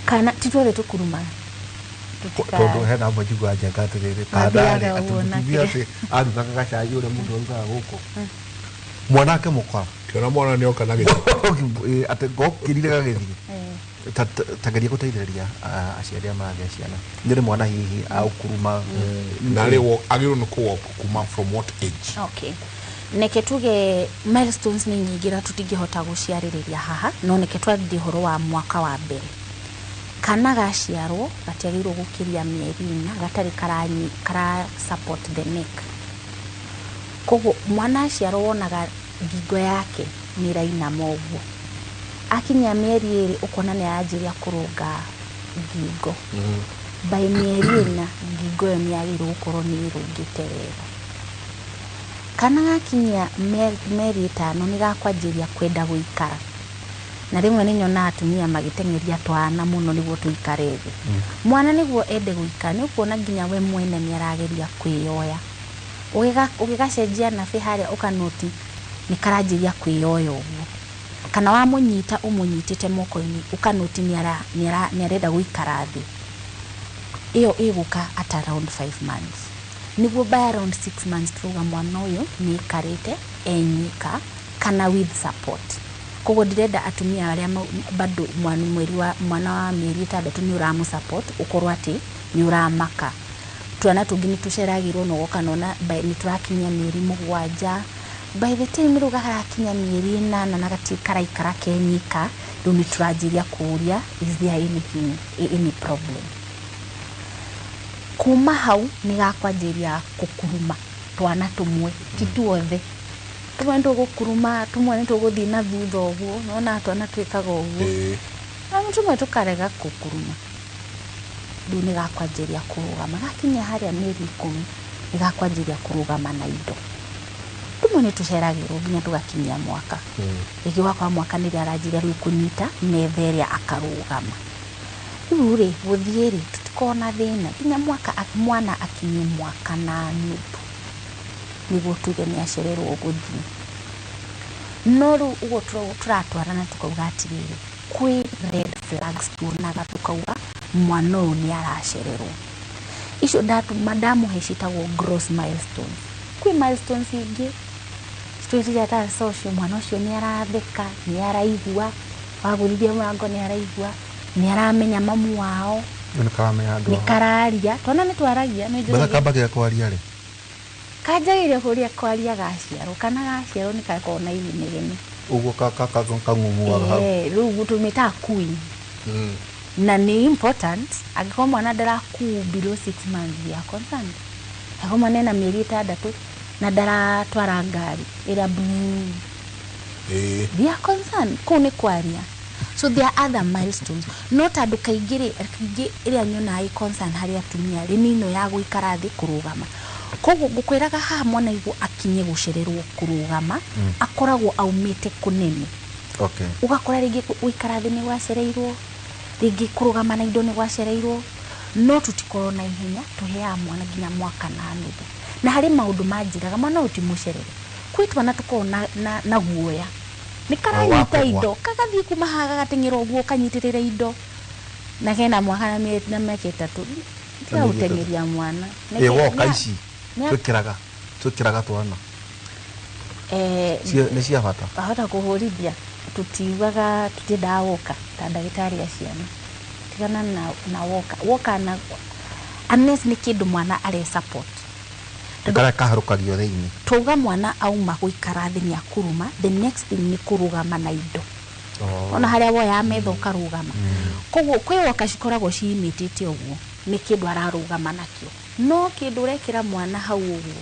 kana titwere tukuruma tondu hena mujigwa anja gatiriri kana ri atubia ati aruga gacai ure mundu aruga guku mwanake mukora kiona mwana ni oka na githii ati gokirire gagithii tageria guteithĩrĩria aciari a maragia ciana nĩ mwana hihi aukuruma na rĩo agĩrwo nĩ kũ kuma from what age? Okay, neke tuge milestones ni nyingira tutingihota guciarĩrĩria haha no neke twathie horo wa mwaka wa mbere kana gaciarwo gatiagĩrwo gukiria mieri 4 gatari kara support the neck koguo mwana aciarwo wonaga ngingo yake ni raina moguo akinya mieri 2 ukona ni ajiria kurunga ngingo by mieri 4 ngingo yo ni agirwo gukorwo ni irungite wega kana gakinya mieri 5 ni gakwanjiria kwenda guikara na rimwe ni nyona atumia magitengeria twana muno niguo tuikare thi mwana niguo ende guikara ni ukuona nginya we mwene ni arageria kwiyoya ugigacenjia na fi haria ukanoti ni karanjiria kwiyoya uguo kana wa munyita umunyitite moko-ini ukanoti ni arenda guikara thi iyo iguka at around 5 months niguo by around 6 months tuga mwana uyu ni karite enyika kana with support koguo ndirenda atumia aria bado mwana wa mieri 6 ni uramu support ukorwo ati ni uramaka twana tungini tuceragirwo no gokanona ni turakinya mieri 7 by the time ruga harakinya mieri 8 na gatikara kenyika ndo ni turajiria kuria is there anything any problem kuma hau ni gakwanjiria kukuruma twana tumwe tituothe tumwe ndo gukuruma tumwe ndo guthii na thutha uguo nona twana twikaga uguo na tumwe tukarega kukuruma ndo ni gakwanjiria kurugama gakinya haria mieri 10 ni gakwanjiria kurugama na indo tumwe ni tuceragirwo nginya tugakinyia mwaka igiwa kwa mwaka ni aranjira riu kunyita metheria akarugama riu ri guthie tutikona thina nginya mwaka mwana akinye mwaka na nuthu niguo tuge ni acererwo guthie no ru ugo turatwarana tukauga atiriri kwi red flags tuonaga tukauga mwana uyu ni aracererwo icio madamu hecitagwo gross milestones kwi milestones ingi tuiria ta social mwana ucio ni aratheka ni araigua wagurithia mwango ni araigua ni aramenya mamu wao ni kararia twana ni twaragia ni bana kabagia kwaria ri kanjaire kuria kwaria gaciaro kana gaciaro ni kakona inegene ugo kangumuaga riu tumita queen na ni important agikorwo mwana ndaraku below 6 months ya concern agikorwo mwana na mieri 6 na ndaratwara ngari ira blue they are concerned kune kwaria so there are other milestones not andu kaingire iria nyona ai concern haria atumia ri nino ya guikara thi kurugama koguo ngukwiraga ha mwana igu akinye gucererwo kurugama akoragwo aumite kunene okay ugakora ringi guikara thi ni gwacereirwo ringi kurugama na indo ni gwacereirwo no tutikorwo na ihenya tuhea mwana nginya mwaka na nuthu na hari maundu manjiraga mwana utimucerere kwitwa na tuko na guoya ni karanyita indo kagathie kuma haga gatengero guo kanyitirire indo na kena mwaka na miezi na miaka 3 tia utengeria mwana woka ici twikiraga twana ni cia bata ahota kuhurithia tutiugaga tutidawoka ta ndagitari ya ciana tigana na woka na unless ni kindu mwana are support tukara kaharukagio thiini tuga mwana auma guikara thi ni akuruma the next thing ni kurugama na indo ona haria woya metho ukarugama koguo kwiwoka cikoragwo ciimitite uguo ni kindu ararugama nakio no kindu rekira mwana hau uguo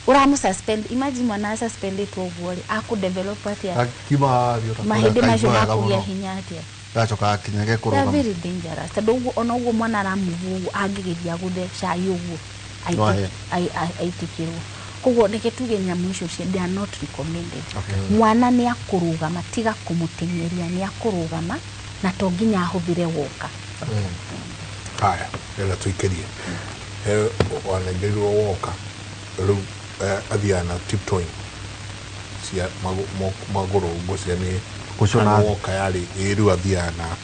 uramu suspend, imagine mwana suspended uguo ri akudevelop atia akima mahindi macio makugia hinya atia gacoka akinyage kurugama very dangerous tondu uguo ona uguo mwana aramuvu angigiria gutheca uguo aitikirwo koguo reke tuge nyamu icio they are not recommended. Mwana ni akurugama tiga kumutengeria ni akurugama na to nginya ahuthire woka. Haya ela tuikerie wanengerirwo woka riu athiana tiptoeing cia maguru ngocia ni kushona woka yari riu athiana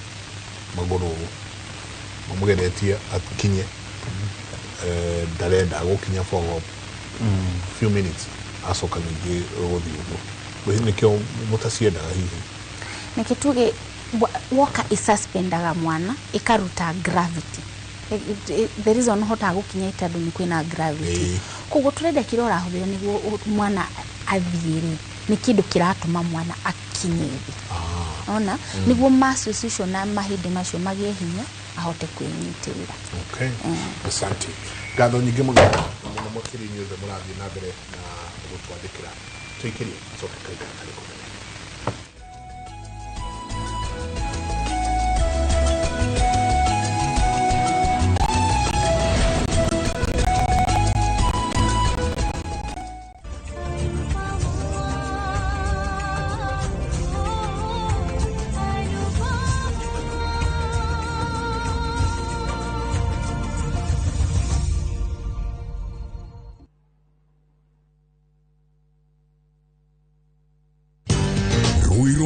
maguru mamugeretie akinye ndarenda gukinya for few minutes asoka ningi guthi uguo nikio mutasiendaga hihi nikituge woka isuspendaga mwana ikaruta gravity. The reason hota gukinya itandu ni kwina gravity koguo turenda kiro rahuthira niguo mwana athiire ni kindu kiratuma mwana akinye thi ona niguo muscles icio na mahindi macio magie hinya ahote kwinyitirira. Okay asante ngatho nyingi muno mukiri nyuze murathi na mbere na gutwandikira tuikirie soka kaida kali ko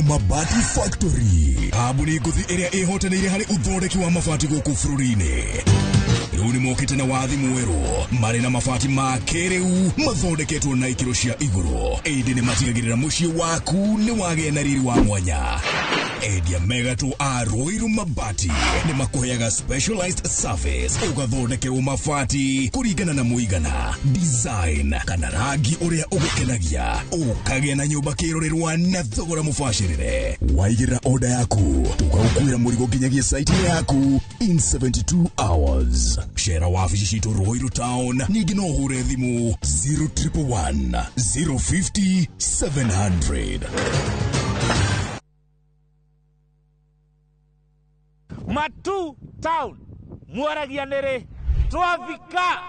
Mabati Factory kabuni nguthi iria ihotanire hari uthondeki wa mabati guku bururi-ini riu ni mokite na wathi mweru mari na mabati ma kiriu mathondeketwo na ikiro cia iguru indi ni matigagirira mucii waku ni wagia na riri wa mwanya. Endia Megato a Ruiru Mabati ni makuheaga specialized service ugathondekerwo mabati kuringana na muigana design kana rangi uria ugukenagia ukagia na nyumba kirorerwa na thogora mubashirire. Waigirira order yaku tugagukuira murigo nginyagia site yaku in 72 hours. Shera wabici citu Ruiru Town ningi no hure thimu 0111 050 700. Matu Town mwaragia nere twafika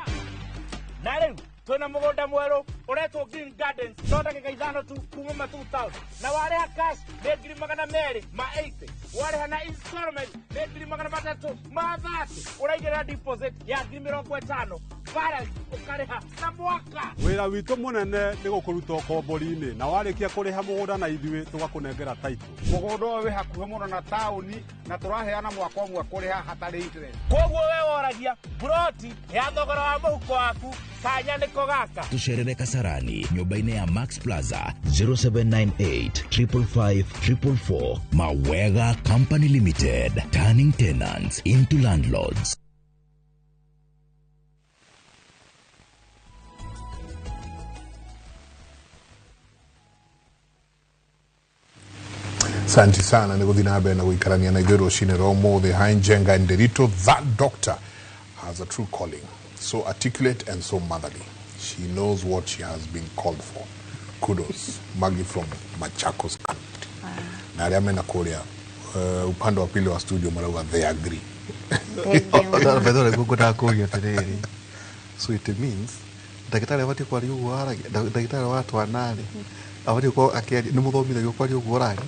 na riu twina mugunda mweru uretwo Green Gardens tonda gikaithano tu kuma Matu Town na wareha cash ni ngiri magana meri ma 80 wareha na installment ni ngiri magana matatu ma 30 uraigirira deposit ya ngiri 50 balance ukareha na mwaka. Wira witu munene ni gukuruta kombori-ini na warikia kuriha mugunda na ithui tugakunengera title. Mugunda wi hakuhe muno na tauni na turaheana mwaka umwe kuriha hatari interest. Koguo we woragia broti ya thogora wa muhuko waku kanya niko gaka. Tucerere Kasarani nyumba-ini ya Max Plaza 0798 555 444. Mawega Company Limited, turning tenants into landlords. Santi sana niguthi na mbere na guikarania na ithuĩ rũcinĩ rwa ũmũthĩ. Hein Njenga Nderito, that doctor has a true calling, so articulate and so motherly. She knows what she has been called for. Kudos. Maggie from Machakos country. Na arĩa mena kũrĩa upande wa pili wa studio marauga they agree. Bedore gukuta kuria tiriri. So it means ndagĩtarĩ abatiĩ kwaria ũguo aragia, ndagĩtarĩ wa watu anani abatiĩ gũkorwo akĩaria nĩ mũthomithagio kwaria ũguo aragia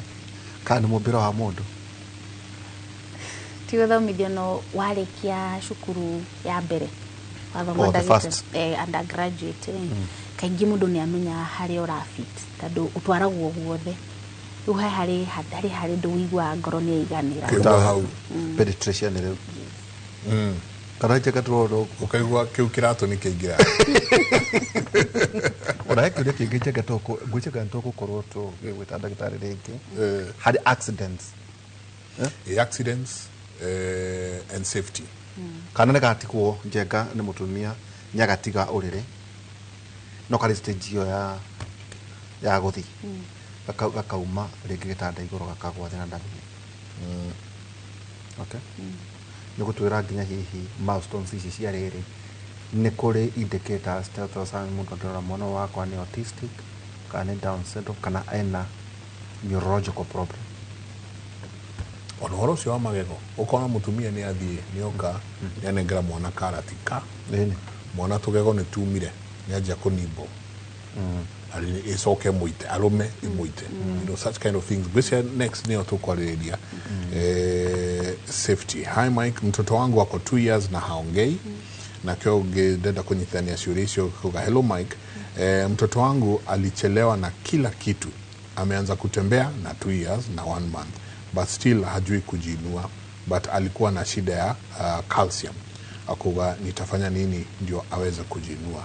kana nĩ mũmbĩra wa mũndũ. Ti gũthomithio no warĩkia cukuru ya mbere undergraduate kaingĩ mũndũ nĩ amenya harĩa ũrafit tondũ ũtwaragwo guothe rĩu harĩ ndũ wĩiguaga ngoro nĩ ĩiganĩra penetration rĩu kana njega tũrona ũkaigua kĩu kĩratũ nĩ kĩingĩra ũrakiuria kĩngĩ njega ngwĩciria tũgũkorwo tũgĩgwĩta ndagĩtarĩ rĩngĩ harĩ accidents accidents and safety kana nĩ gatigwo Njenga nĩ mũtumia nyagatiga ũrĩrĩ no karĩ stage ĩyo ya gũthi gakauma rĩngĩ gĩtanda igũrũ gakagwa thĩ na ndamenya okay nĩ gũtwĩra nginya hihi milestones ici cia rĩrĩ nĩ kũrĩ indicators tata mũndũ ndĩrona mwana wakwa nĩ autistic kana nĩ down syndrome kana ena neurological problem. Ona horo cio wa magego ukona mutumia ni athie ni oka ni anengera mwana karati ka mwana tugego ni tumire ni anja kunimbo ali isoke muite arume imuite you know such kind of things. Bisia next ni otukwariria safety. Hi Mike, mtoto wangu wako 2 years na haongei na kio ngedenda kunyithania ciuria icio kuga hello Mike, mtoto wangu alichelewa na kila kitu, ameanza kutembea na 2 years na 1 month but still hajui kujiinua, but alikuwa na shida ya calcium. Akuga nitafanya nini ndio aweze kujiinua?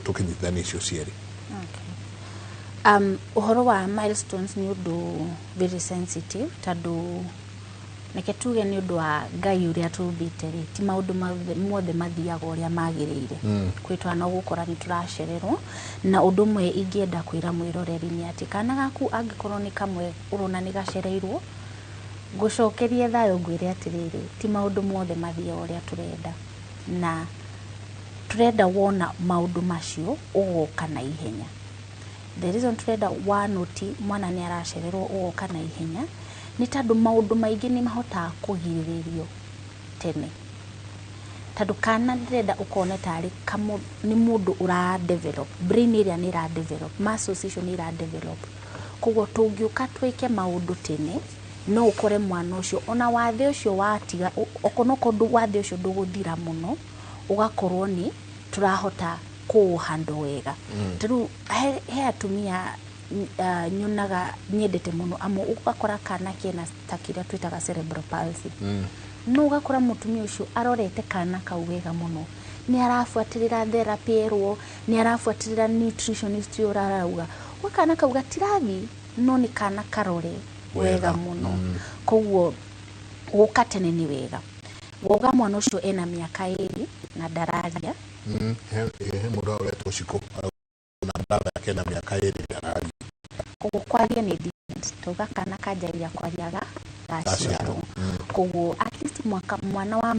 Tukinyithania icio cieri. Uhoro wa milestones ni undu very sensitive tadu neke tuge ni undu wa Ngai uria tumbite ri ti maundu mothe mathiaga uria magirire kwitwa no gukora ni turacererwo na undu mwe ingienda kwira mwiroreri ni ati kana gaku angikorwo ni kamwe urona ni gacereirwo gucokerie thayo ngwire atiriri ti maundu mothe mathiaga uria turenda na turenda wona maundu macio ugoka na ihenya. The reason turenda wanoti mwana ni aracererwo ugoka na ihenya ni tandu maundu maingi ni mahota kugiririo tene. Tandu kana ndirenda ukone tari kamo ni mundu ura develop brain area ni ra develop muscle ni ra develop koguo tungiuka twike maundu tene no ukore mwana ucio ona wathe ucio watiga okono kondu wathe ucio nduguthira muno ugakorwo ni turahota kuhandle wega. Turu he atumia nyonaga nyendete muno amu ugakora kana kena takira twitaga cerebral palsy no ugakora mutumia ucio arorete kana kau wega muno ni arafuatirira therapy erwo ni arafuatirira nutritionist urarauga wakana kau gatirathi no ni kana karore wega muno koguo gukatene ni wega woga mwana ucio ena miaka 2 na daraja he muda ureto shiko na daraja kena miaka 2 daraja kwaria ni different toga kana kajaria kwariaga gaciaro koguo at least mwana wa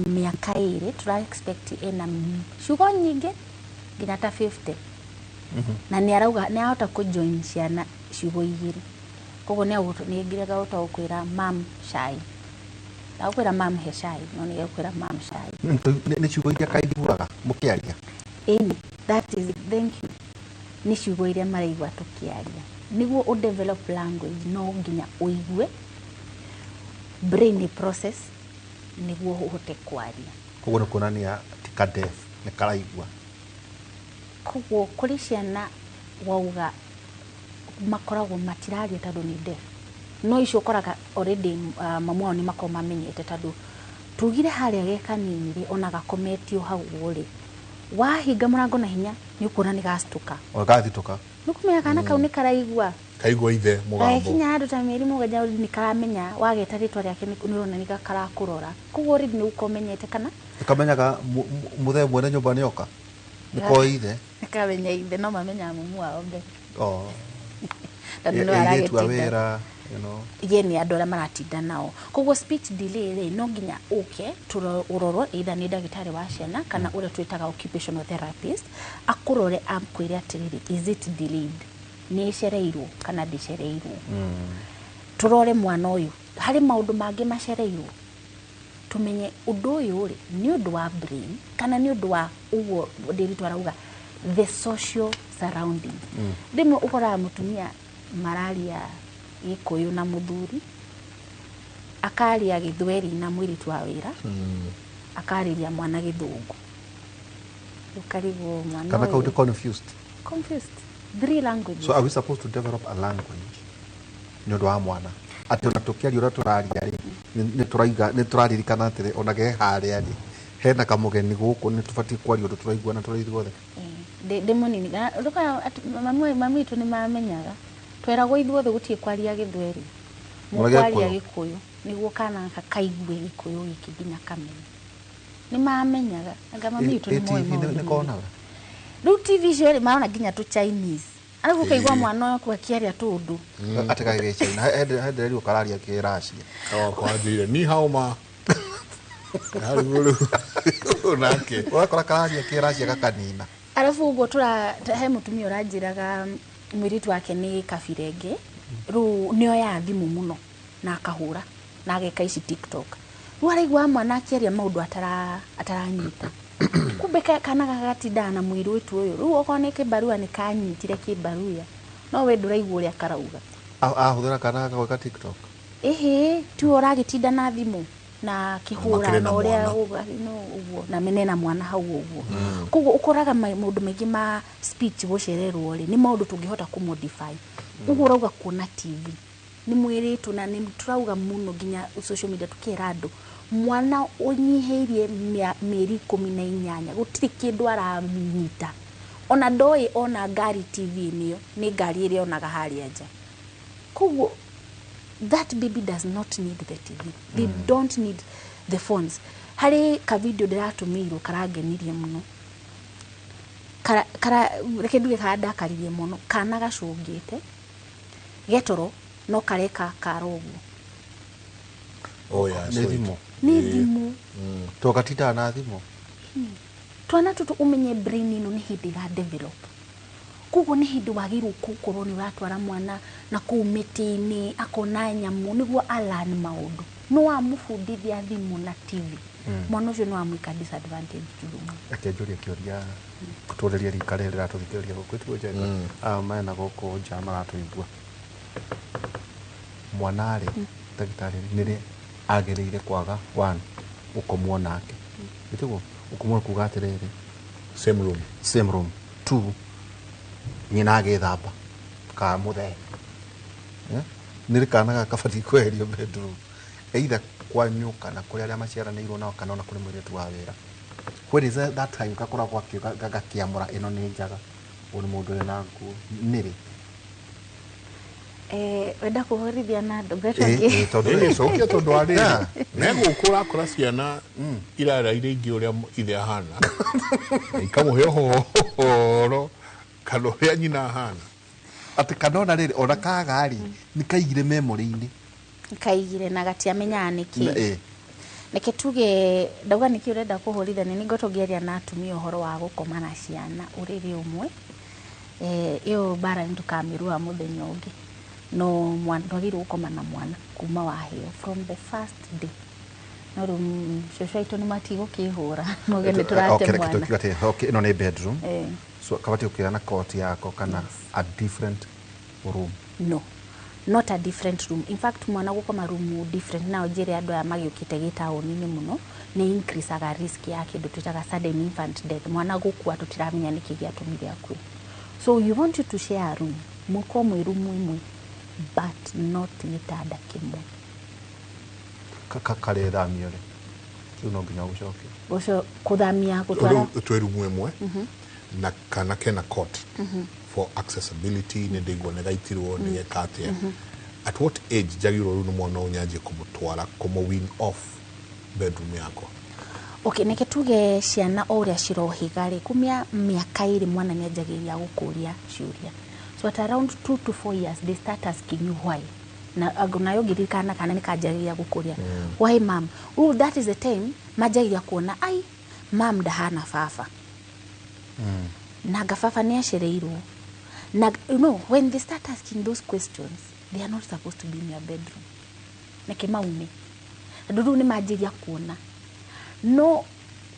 miaka 2 tura expect ena shugo nyingi nginya ta 50 na ni arauga ni ahota ku join ciana shugo igiri koguo ni ngiraga utokwira mam shai na ukwira mam he shai no ni ukwira mam shai ni shugo iria kaiguraga mukiaria that is thank you ni shugo iria maraigwa tukiaria niguo u develop language no nginya uigue brain process niguo uhote kwaria koguo ni kuonania tika deaf ni karaigua koguo kuri ciana wauga makoragwo matiraria tadu ni deaf no icio koraga already mamu ni makoma menyete tadu tugire haria gekanini ri ona gakometio hau uri wahinga murango na hinya ni ukona ni gastuka gathituka nukumenya kana kau ni karaigua ithe mugambo kinya andu ta meri mugaja ni karamenya wageta ritwa riake ni urona ni gakara kurora koguo ri ni ukomenyete kana kamenyaga muthe mwene nyumba ni oka niko ithe kamenya ithe no mamenya mumu wao mbe no aragetira yeni andu aria maratinda nao koguo speech delay ri no nginya urorwo either ni ndagitari wa ciana kana uria twitaga occupational therapist akurore amkwire atiriri is it delayed ni cereirwo kana ndicereirwo turore mwana uyu hari maundu mangi macereirwo tumenye undu uyu ri ni undu wa brain kana ni undu wa uguo ndiritwa rauga the social surrounding ndimo ukora mutumia malaria Gikuyu na muthuri akaria Githweri na mwiritu wa wira akariria mwana Githungu ukarigo mwana kana kaudi confused 3 languages. So are we supposed to develop a language nyondo wa mwana ati ona tukiaria ura turaria ri ni turaiga ni turaririkana atire ona ge haria ri hena kamugeni guku ni tubati kwaria undu turaigua na turaithigothe ndemo nini nduka mami itu ni mamenyaga twerago ithuothe gutie kwaria Githweri mukwaria Gikuyu niguo kana kakaigue Gikuyu giki nginya kamenya ni mamenyaga anga mami itu ni moyo riu TV cio ri marona nginya tu Chinese aragu kaigwa mwana oyo kwakiaria tundu atakaige China hende ri ukararia ki Russia kwa njire ni hao ma Hariguru. Nake. Urakora kararia kiracia gakanina. Arafu uguo he mutumia uranjiraga mwiritu wake ni kabirenge ru nioya thimu muno na akahura na ageka ici TikTok. Ru araigua mwana akiaria maundu ataranyita. Kumbe kana gagatinda na mwiritu uyu ru okone kibarua ni kanyitire kibaruya no we nduraigua uria karauga. Ahuthira kana gweka TikTok. Tu uragitinda na thimu na kihura na uria uguo na menena mwana hau uguo. Koguo ukoraga maundu maingi ma speech gucererwo ri ni maundu tungihota ku modify. Uguo urauga kuona TV ni mwiritu na ni turauga muno ginya social media tukira andu mwana unyihirie mieri 18 gutiri kindu aranyita ona ndoi ona ngari TV niyo ni ngari iri onaga haria nja. Koguo that baby does not need the TV. They don't need the phones. Hari ka video ndiratumiro karangenirie muno. Reke nduge kandakaririe muno kana gacungite getoro no kareka karogu. Oh yeah, ni thimu. Ni thimu. Tokatinda na thimu. Twana tutu umenye brain ino ni hindi ga develop. Kugo ni hindi wagiru kukorwo ni uratwara mwana na kumitini akona nyamu niguo alani maundu no amufundithia thimu na TV. Mwana ucio no amwika disadvantage jurumu. Akenjuria kioria kutureria rikare riraturikiriria gukwitwo jenga. Maena goko jama ratuigua. Mwanare ndagitari nire agereire kwaga 1 ukomwo nake. Gitiguo ukomwo kuga atiriri same room 2 nyina agithamba ka muthe niri kana gakabati kwerio bedroom either kwa nyuka na kuri aria maciaranirwo nao kana ona kuri mwiritu wa wira. When is that time kakora kwa gakiamura ino ni njaga uri mundu na ngu niri wenda kuhorithia na ndongetwa tondu cokia tondu ari nego ukura kura ciana irara ire ingi uria ithe ahana ikamuhe horo kana uria nyina ahana ati kanona riri ona kagari ni kaigire memory-ini kaigire na gatiamenyaga niki neke tuge ndauga niki urenda kuhorithania ni ngotongeria na atumia uhoro wa gukoma na ciana uriri umwe iyo bara ndukamirua muthenya ungi no mwana ndwagirwo gukoma na mwana kuma waheo from the first day no shosho ito ni matigo kihura mugene turate mwana okay no ni bedroom so kabati ukirana court yako kana a different room. No, not a different room. In fact mwana gukoma room different now jere andu aya magiukite gitaoni-ini muno ni increase aga risk yake ndu twitaga sudden infant death mwana gukua tutiramenya niki giatumire akue. So you want you to share a room muko mwi room imwe but not gitanda kimwe kare thamio ri kiu no nginya ucoke uco kuthamia gutwara twe room imwe na kana kena court for accessibility ne ndigwo ne gaitirwo ni ekate. At what age jagiro runo mwana onyaje kumutwara komo wing off bedroom yako? Okay, neke tuge ciana oria cirohigari kumia miaka iri mwana ni ajagiria gukuria ciuria. So at around 2 to 4 years they start asking you why. Na agonayo girikana kana nikajagiria gukuria. Why mom? Oh, that is the time majagiria kuona ai mom ndahana fafa. Na gafafa ni ashereirwo. Na you know when they start asking those questions they are not supposed to be in your bedroom. Neke maume. Ndudu ni majiria kuona. No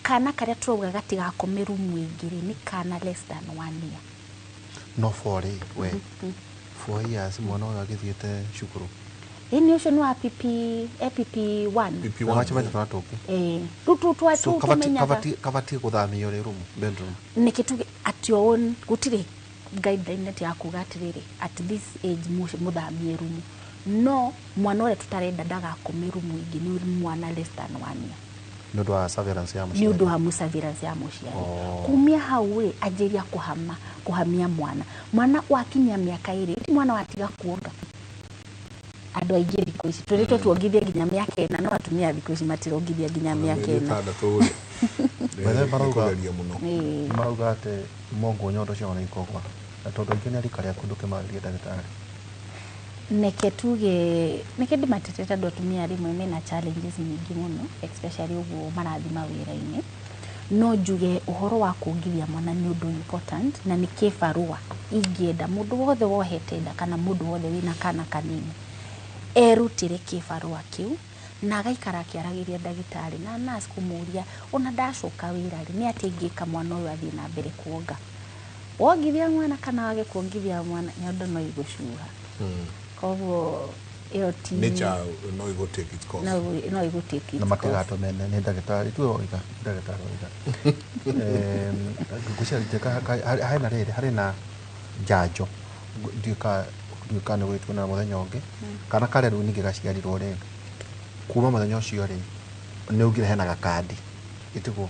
kana karia turoga gatiga komeru mwingiri ni kana less than 1 year. No for we 4 years mwana uyu agithiete cukuru ini ucio ni wa PP1 wacha macha tunatoke tutu so kavati kuthamio ri room bedroom ni kitu at your own gutire guideline net ya kuga atiriri at this age muthamie room no mwana ule tutarenda ndaga komeru mwingi ni mwana less than 1 year ndu wa surveillance ya muciari ni ndu wa surveillance ya muciari kumia hawe ajeria kuhamia mwana wakinya miaka iri mwana watiga kuonga andu aingĩ thikũ ici tũrĩtwo tuongithie nginya mĩaka 4 no atumia thikũ ici matirongithia nginya mĩaka 4 marauga atĩ mongo nyondo cio na ikogwa na tondũ ingĩ nĩ arika rĩa kũndũ kĩmarĩrie ndagĩtarĩ neke ndimatetete andå atumia rimwe mena challenges nyingĩ mũno especially ũguo marathi mawĩra-inĩ no njuge ũhoro wa kũongithia mwana nĩ ũndũ important na nĩ kĩbarũa ingĩenda mũndũ wothe wohete nda kana mũndũ wothe wĩna kana kanini erutĩre kĩbarũa kĩu na agaikara akĩaragĩria ndagĩtarĩ na nurse kũmũria ona ndacoka wĩra-rĩ nĩ atĩa ingĩka mwana ũyũ athiĩ na mbere kuonga wongithia mwana kana wage kuongithia mwana nyondo no igũcuha koguo ĩyo ti nature no igo take its course no igo take its course na matigatomene nĩ ndagĩtarĩ tu oiga ndagĩtarĩ oiga ngũciarĩte hena rĩrĩ harĩ na njanjo ndiũka nĩ gwĩtwo na mũthenya ũngĩ kana karĩa rĩu ningĩ gaciarirwo rĩ kuma mũthenya ũcio rĩ nĩ ugire hena gakandi ĩtigwo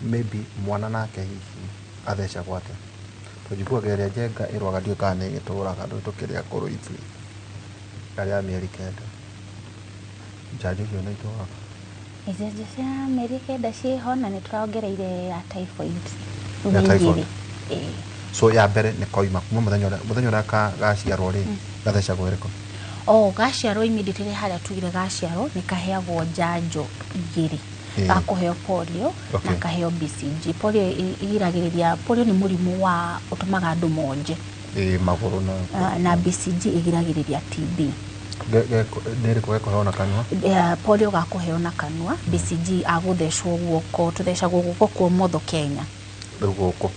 maybe mwana nake hihi athecagwo atĩa tũnjiguaga ĩrĩa njenga ĩrwaga ndiũĩ kana nĩ ĩgĩtũraga andũ tũkĩrĩa kũrũ ithuĩ yarĩ ya mĩeri 9 njanjo icio nĩ itũraga icenjo cia mĩeri 9 ciĩho na nĩ tũrongereire ya typhoid ya typhoid so ya mbere nĩ koima kuma mũthenya ũrĩa gaciarwo rĩ gathecagwo ĩrĩkũ gaciarwo immediately harĩa tugire gaciarwo nĩ kaheagwo njanjo igĩrĩ gakũheo polio na kaheo BCG polio igiragĩrĩria polio nĩ mũrimũ wa ũtũmaga andũ monje magũrũ na BCG igiragĩrĩria TB nĩrĩkũ gakũheo na kanua polio gakũheo na kanua BCG agũthecwo guoko tũthecagwo guoko kwa ũmotho Kenya rĩu gũkũ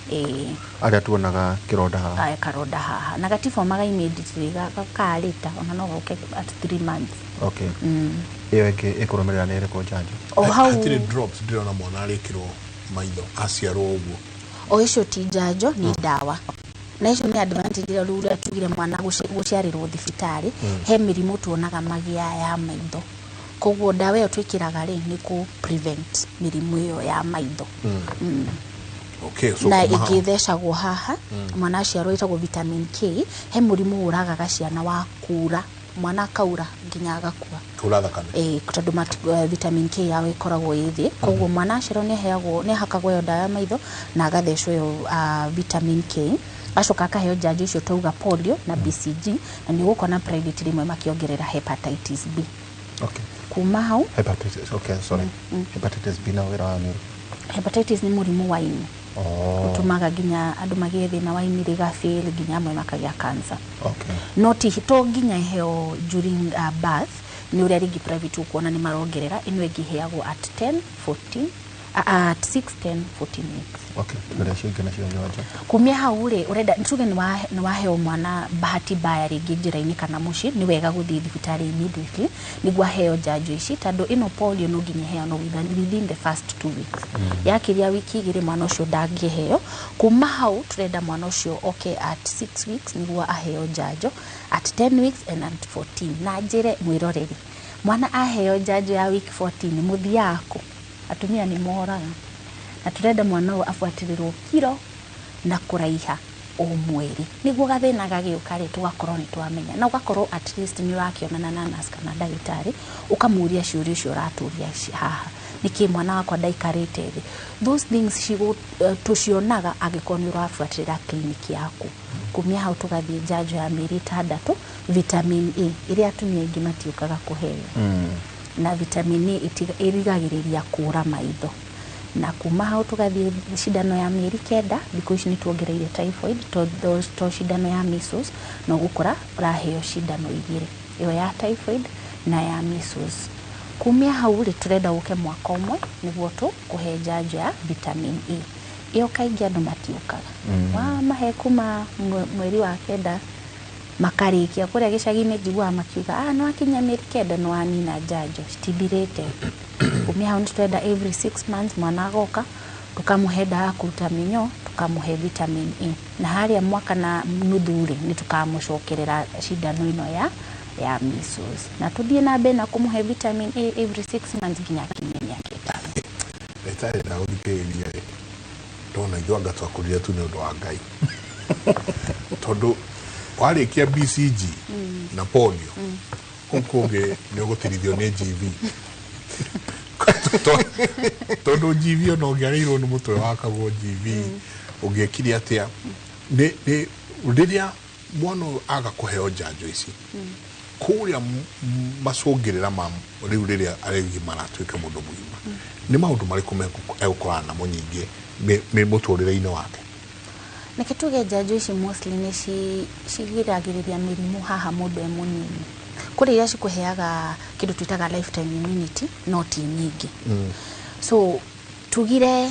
arĩa tuonaga kĩronda haha karonda haha na gatibomaga immediately gakarĩta ona no gũke at 3 months ĩyo ĩngĩ ĩkũrũmĩrĩra nĩ ĩrĩkũ njanjo hatirĩ drops ndĩrona mwana arĩkĩrwo maitho aciarwo ũguo icio ti njanjo nĩ ndawa na icio nĩ advantage ĩrĩa rĩu tugire mwana gũciarĩrwo thibitarĩ he mĩrimũ tuonaga magĩa ya maitho koguo ndawa ĩyo twĩkĩraga rĩ nĩ kũ prevent mĩrimũ ĩyo ya maitho na igĩthecagwo haha mwana aciarwo ĩtagwo vitamin K he mũrimũ ũragaga ciana wa kura mwana akaura nginya agakua kura thakame tondũ vitamin K yao ĩkoragwo ĩthĩ koguo mwana aciarwo nĩ ahakagwo ĩyo ndawa ya maitho na agathecwo ĩyo vitamin K acoka akaheo njanjo icio twauga polio na BCG na nĩ gũkona private rimwe makĩongerera hepatitis B kuma hau hepatitis B na wĩra wa nĩrĩ hepatitis nĩ mũrimũ wa ini ũtũmaga nginya andũ magĩe thĩna wa ini rĩgafail nginya amwe makagĩa cancer no ti to nginya heo during birth nĩ ũrĩa rĩngĩ private ũkuona nĩ marongerera ĩno ĩngĩ heagwo at 10 14 at 6 10 14 weeks kumia hau rĩ urenda tuge nĩ waheo mwana bahati mbaya rĩngĩ njĩra-inĩ kana mũciĩ nĩ wega gũthiĩ thibitarĩ immediately nĩguo aheo njanjo ici tondũ ĩno polio no nginya heanwo within the first 2 weeks yakĩria wiki 2 mwana ũcio ndangĩheo kuma hau turenda mwana ũcio oke at 6 weeks nĩguo aheo njanjo at 10 weeks and at 14 na njĩre mwĩroreri mwana aheo njanjo ya week 14 mũthiako atumia nĩ moraga na turenda mwana ũyũ abuatĩrĩrwo kiro na kũraiha o mweri nĩguo gathĩna gagĩũka rĩ tũgakorwo nĩ twamenya na ũgakorwo at least nĩ ũrakĩonana na nurse kana ndagĩtarĩ ũkamũria ciũria icio ũratũria haha nĩkĩ mwana wakwa ndaikarĩte thĩ those things tũcionaga angĩkorwo nĩ ũrabuatĩrĩra kliniki yaku kumia hau tũgathiĩ njanjo ya mĩeri 6 vitamin A ĩrĩa atumia aingĩ matiũkaga kũheo na vitamin A ĩrigagĩrĩria kũra maitho na kuma hau tũgathiĩ cindano ya mĩeri 9 thikũ ici nĩ tuongereire typhoid to cindano ya measles na ũgũkora ũraheo cindano igĩrĩ ĩyo ya typhoid na ya measles kumia hau rĩ turenda ũke mwaka ũmwe nĩguo tũkũhe njanjo ya vitamin E ĩyo kaingĩ andũ matiũkaga wa mahe kuma mweri wa 9 makarĩkia kũrĩa gĩcagi-inĩ njiguaga makiuga no akinya mĩeri 9 no anina njanjo citithirĩte kumia hau nĩ turenda every 6 months mwana agoka tukamũhe ndawa ya kũruta mĩnyoo tukamũhe vitamin E na harĩa mwaka na nuthu rĩ nĩ tukamũcokerera cindano ĩno ya measles na tũthiĩ na mbere na kũmũhe vitamin A every 6 months nginya kinya mĩaka 5 ndagĩtarĩ na ũthikĩrĩria rĩ ndona ithuanga twakũrire tu nĩ ũndũ wa Ngai tondũ warĩkia BCG na polio kũngĩ nĩ ũgũtirithio nĩ GV tondũ GV ona ũngĩarĩirwo nĩ mũtwe wakagwo GV ũngĩekire atĩa rĩrĩa mwana aga kuheo njanjo ici kuria macungirira ma riu riria arigimara atuike mundu mugima ni maundu mariku megukora na munyingi me muturire-ini wake neke tuge njanjo ici mostly ni cigiragiriria mirimu haha mundu e munini kuri iria cikuheaga kindu twitaga lifetime immunity no ti nyingi so tugire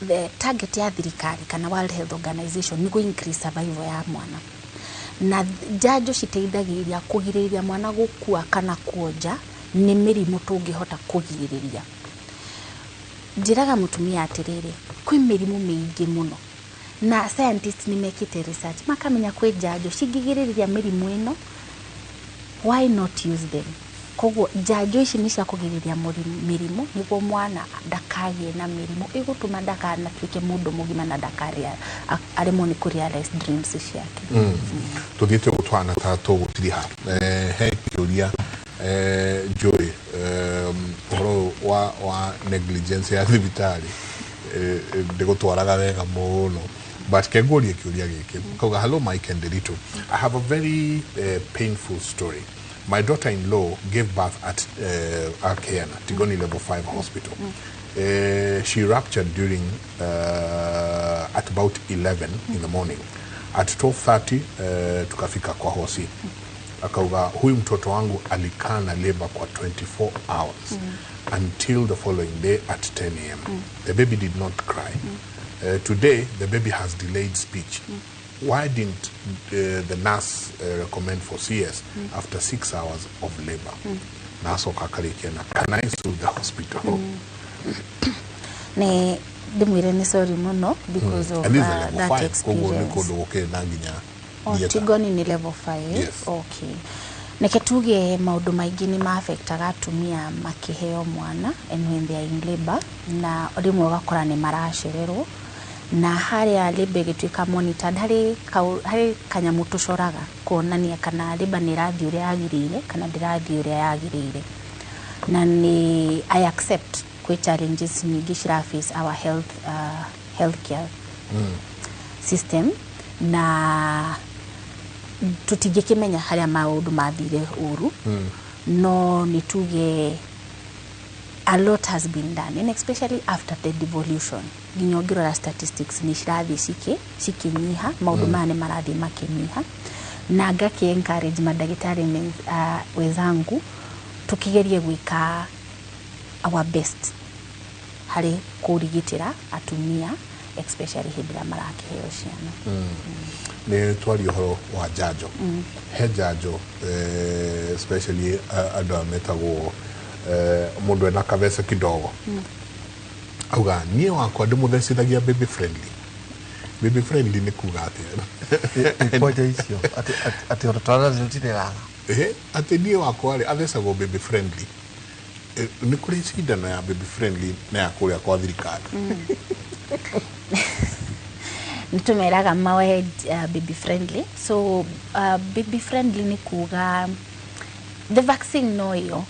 the target ya thirikari kana World Health Organization ni increase survival ya mwana na njanjo citeithagiriria kugiririria mwana gukua kana kuonja ni mirimu tungihota kugiririria njiraga mutumia atiriri kwi mirimu mingi muno na scientists ni mekite research makamenya kwi njanjo cingigiririria mirimu ino why not use them koguo njanjo ici ni cia kugiririria mirimu niguo mwana ndakagie na mirimu igutuma ndakanatuike mundu mugima na ndakaria arimo ni kurealize dreams ciake tuthiite gutwana ta tugutiriha he kiuria joy horo wa negligence ya thibitari ndigutwaraga wega muno but kenguria kiuria giki kauga hello Mike and Derito I have a very painful story. My daughter-in-law gave birth at Arkeana, Tigoni Level 5 Hospital. She ruptured during at about 11 in the morning. At 12:30 tukafika kwa hosi. Akauga huyu mtoto wangu alikaa na labor kwa 24 hours until the following day at 10 a.m. The baby did not cry. Today the baby has delayed speech. Why didn't the nurse recommend for CS after 6 hours of labor? Nurse okakarikiana, can I sue the hospital? Ne dimwire ni sorry muno because of that experience. Tigoni ni level 5. Yes. Okay. Neketuge maundu maingi ni ma-affectaga atumia makiheo mwana and when they are in labor na rimwe ugakora ni maracererwo na haria labor gituika monitored hari kanyamu tucoraga kuonania kana labor ni rathi uria yagirire kana ndirathi uria yagirire na ni I accept kwe challenges nyingi cira face our healthcare system na tutigikimenya haria maundu mathire uru no nituge a lot has been done and especially after the devolution ginyogirora statistics ni cirathi cikinyiha maundu mane marathi makinyiha na ngaki encourage madagitari wezangu tukigerie gwika our best hari kurigitira atumia especially hindira marakiheo ciana ni twari horo wa njanjo he njanjo especially andu ametagwo mundu ena kabesa kidogo auga nie wakwa ndimuthecithagia baby friendly ni kuga atia koja icio ati orotara zitiraga ati nie wakwa ri athecagwo baby friendly ni kuri cindano ya baby friendly na ya kuria kwa thirikari nitumeraga mawe baby friendly so baby friendly ni kuga the vaccine no yo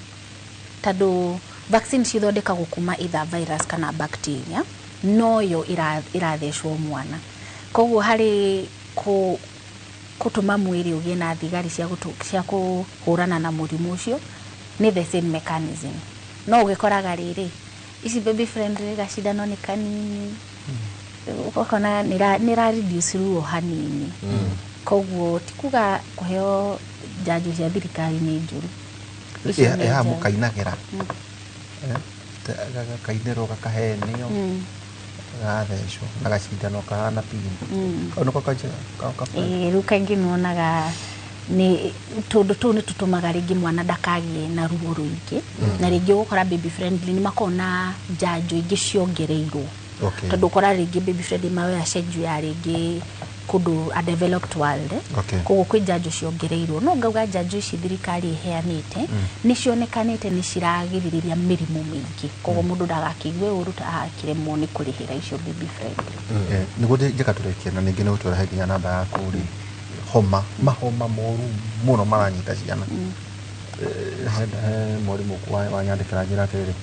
tado vaccine cithondeka gukuma either virus kana bacteria no yo irathecwo mwana koguo hari kutuma mwiri ugie na thigari cia kuhurana na murimu ucio ni the same mechanism no ugikoraga riri ici baby friendly gacindano ni kanini ukona nira reduce ruo hanini koguo tikuga kuheo njanjo cia thirikari ni njuru ya mukainagira kainero gakahenio gathecwo na gacindano kahana pini ono kakaje ruka ingi nuonaga ni tundu tu ni tutumaga ringi mwana ndakagie na ruo ruingi na ringi gukora baby friendly ni makona njanjo ingi ciongereirwo tondu ukora ringi baby friendly mawe acenju ya ringi kundu a developed world koguo kwi njanjo ciongereirwo no ngauga njanjo ici thirikari iheanite ni cionekanite ni ciragiririria mirimu mingi koguo mundu ndagakigue uru ta akiremwo ni kurihira icio baby friendly niguo njika turekia na ningi ni gutwara hinya namba yaku ri mahoma moru muno maranyita ciana morimu kwa wanyandikira njira atiriri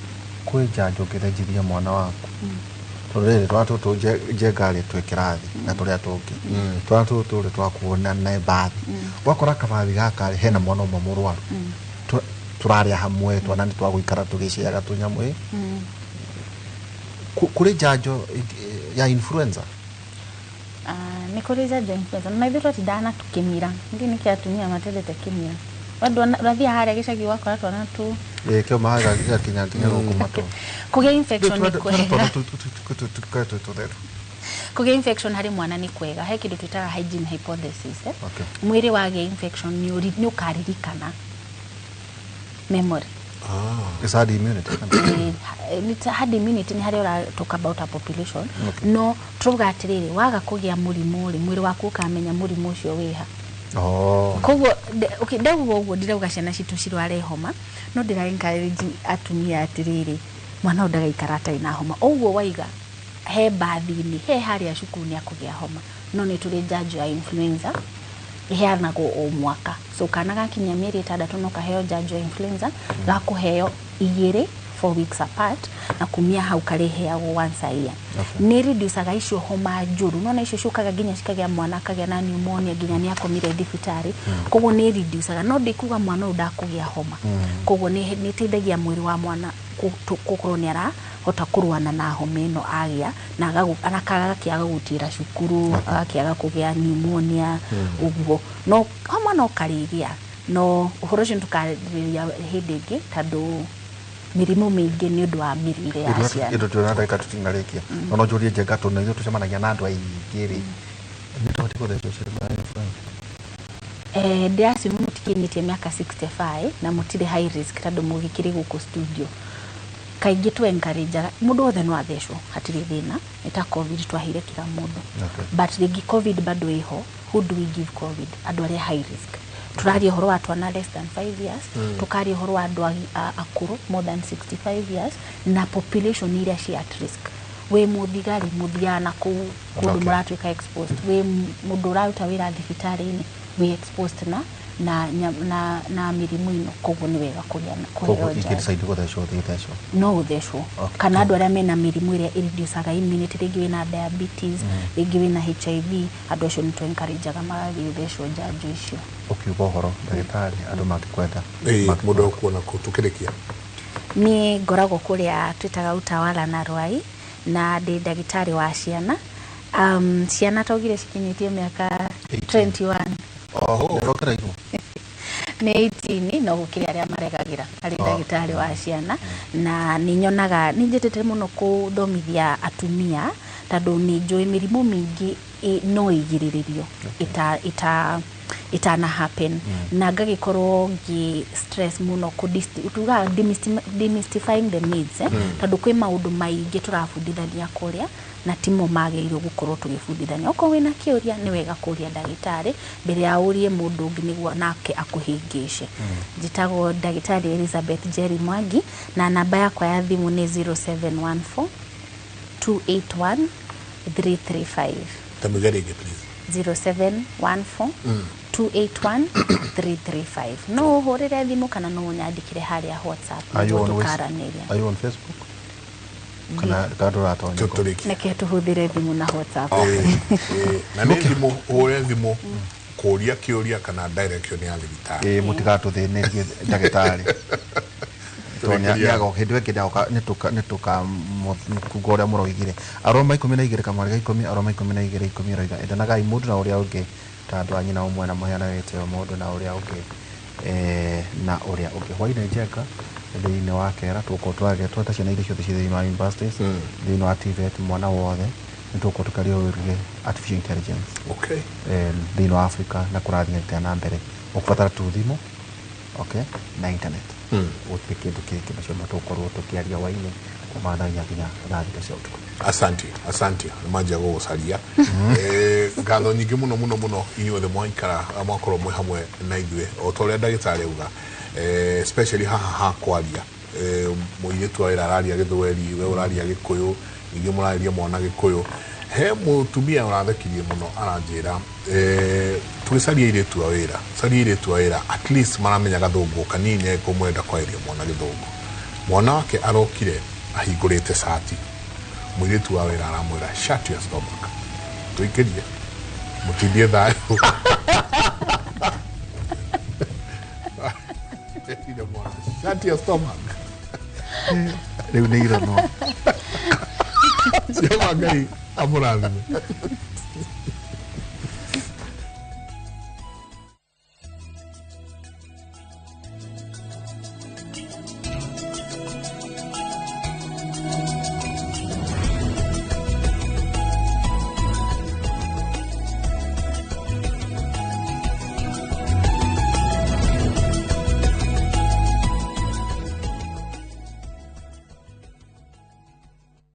kwi njanjo ngithenjithia mwana waku Tore twatu jegari twekirathi na turia tungi. Twatu turi twakuona na bathi. Wakora kabathi gakari hena mwana umwe murwaru. Turaria hamwe twana ni twaguikara tugiciaga tunyamwe. Kuri janjo ya influenza. Ni kuri janjo influenza. Na ithiro tidana tukimira. Ngini kiatumia matete kimira. Wadu rathia haria gicagi wakora twana tu kio mahaga kinya gukumato. Kugia infection ni kwega. Kugia infection hari mwana ni kwega. He kindu twitaga hygiene hypothesis. Mwiri wage infection ni ukaririkana memory. It's hard immunity. It's hard immunity ni hari ora talk about a population. No tuga atiriri waga kugia murimu ri mwiri waku ukamenya murimu ucio wiha. Kogo okay ndaguo uguo ndirauga ciana citu cirware homa no ndira encourage atumia atiriri mwana ndagaikara ta ina homa uguo waiga he bathini he haria cukuru ni akugia homa no ni turi janjo ya influenza iheanagwo o mwaka so kana gakinya mieri 3 no kaheo janjo ya influenza gakuheo 2 4 weeks apart na kumia hau kareheagwo once a year. Ni reduce icio homa njuru no na icio cukaga ginya cikagia mwana akagia na pneumonia ginya ni akomire thibitari koguo ni reduce no ndikuga mwana udakugia homa koguo ni teithagia mwiri wa mwana kukorwo ni ara hota kurwana na homa ino agia na anakaga kiaga gutira cukuru akiaga kugia pneumonia uguo no homa no karigia no uhoro cio tukariria hindi ingi tondu mirimu mingi ni undu wa mirire ya ciana indo tunataka tutingarikia no njurie jenga tuna ithu tucemanagia na andu aingiri ni twati kuthecwo ndiasi mutikinyitie miaka 65 na mutire high risk tondu mugikiri guku studio kaingi tu encourage mundu othe no athecwo hatiri thina eta covid twahire kila mundu but rigi covid bado iho who do we give covid andu aria high risk turari horo watu na less than 5 years tukari horo andu akuru more than 65 years na population iria ci at risk we muthigari muthiana ku muratwika exposed we mundu rauta wira thibitari-ini we exposed na mirimu ino koguo ni wega kugiana koguo ikirisaidi guthecwo no uthecwo kana andu aria mena mirimu iria reducaga immunity rigi wina diabetes rigi wina HIV andu acio ni tu encourageaga magathi uthecwo janjo icio ukiuga horo ndagitari andu makikwenda mundu ukuona kutukirikia ni ngoragwo kuria twitaga utawala na rwai na ndi ndagitari wa ciana ciana togire cikinyitie miaka 21 ndokera igu ni 18 no gukiri aria maregagira ari ndagitari wa ciana na ni nyonaga ni njitete muno kuthomithia atumia tondu ni njui mirimu mingi no igiriririo itana happen na ngagikorwo ngi stress muno tuga demystifying the myths tondu kwi maundu maingi turafundithania kuria na timo magiriro gukorwo tugifundithania oko wina kiuria ni wega kuria ndagitari mbere ya urie mundu ungi niguo nake akuhingishe njitagwo ndagitari Elizabeth Jerry Mwangi na namba yakwa ya thimu ni 0714 281 335 tamugerege please 0714 281 335 no horere thimu kana no nyandikire haria WhatsApp are you on Facebook kana kadora tonye neke tuhuthire thimu na WhatsApp na ni thimu hore thimu kuria kiuria kana direction ya thibitari mutigatuthinirie ndagitari tonya yago hindwe kidao nituka kugoria muroigire aroma 12 kamari 10 aroma 12 10 roiga endanaga imundu na uria ungi tandu anyina umwe na muhiana wete mundu na uria ungi na uria ungi hwaine njeka thini wa kera tuko twaria twata ciana iria ciothe cithi ma universities thini wa TVET mwana wothe nituko tukario wirie artificial intelligence thini wa Africa na kurathia tena mbere ukubatara tu thimu na internet uthike tukike bacio matukorwo tukiaria waine kumana nyaginya rathika cia utuku asante maji go gucaria ngatho nyingi muno inyuothe mwaikara mwakorwo mwe hamwe na ithuĩ o toria ndagitari uga especially haha kwaria muiretu wira araria githweri we uraria gikuyu ningi muraria mwana gikuyu he mutumia urathakirie muno aranjira tulisaria iretu wira at least maramenya gathungu kanini kumwenda kwa irio mwana githungu mwana wake arokire ahingurite sati Mwiretu wa wera aramwira shut your stomach. Tuikirie. Mutindie thayo. Shut your stomach. Riu nĩ ira no. Sema Ngai amũrathime.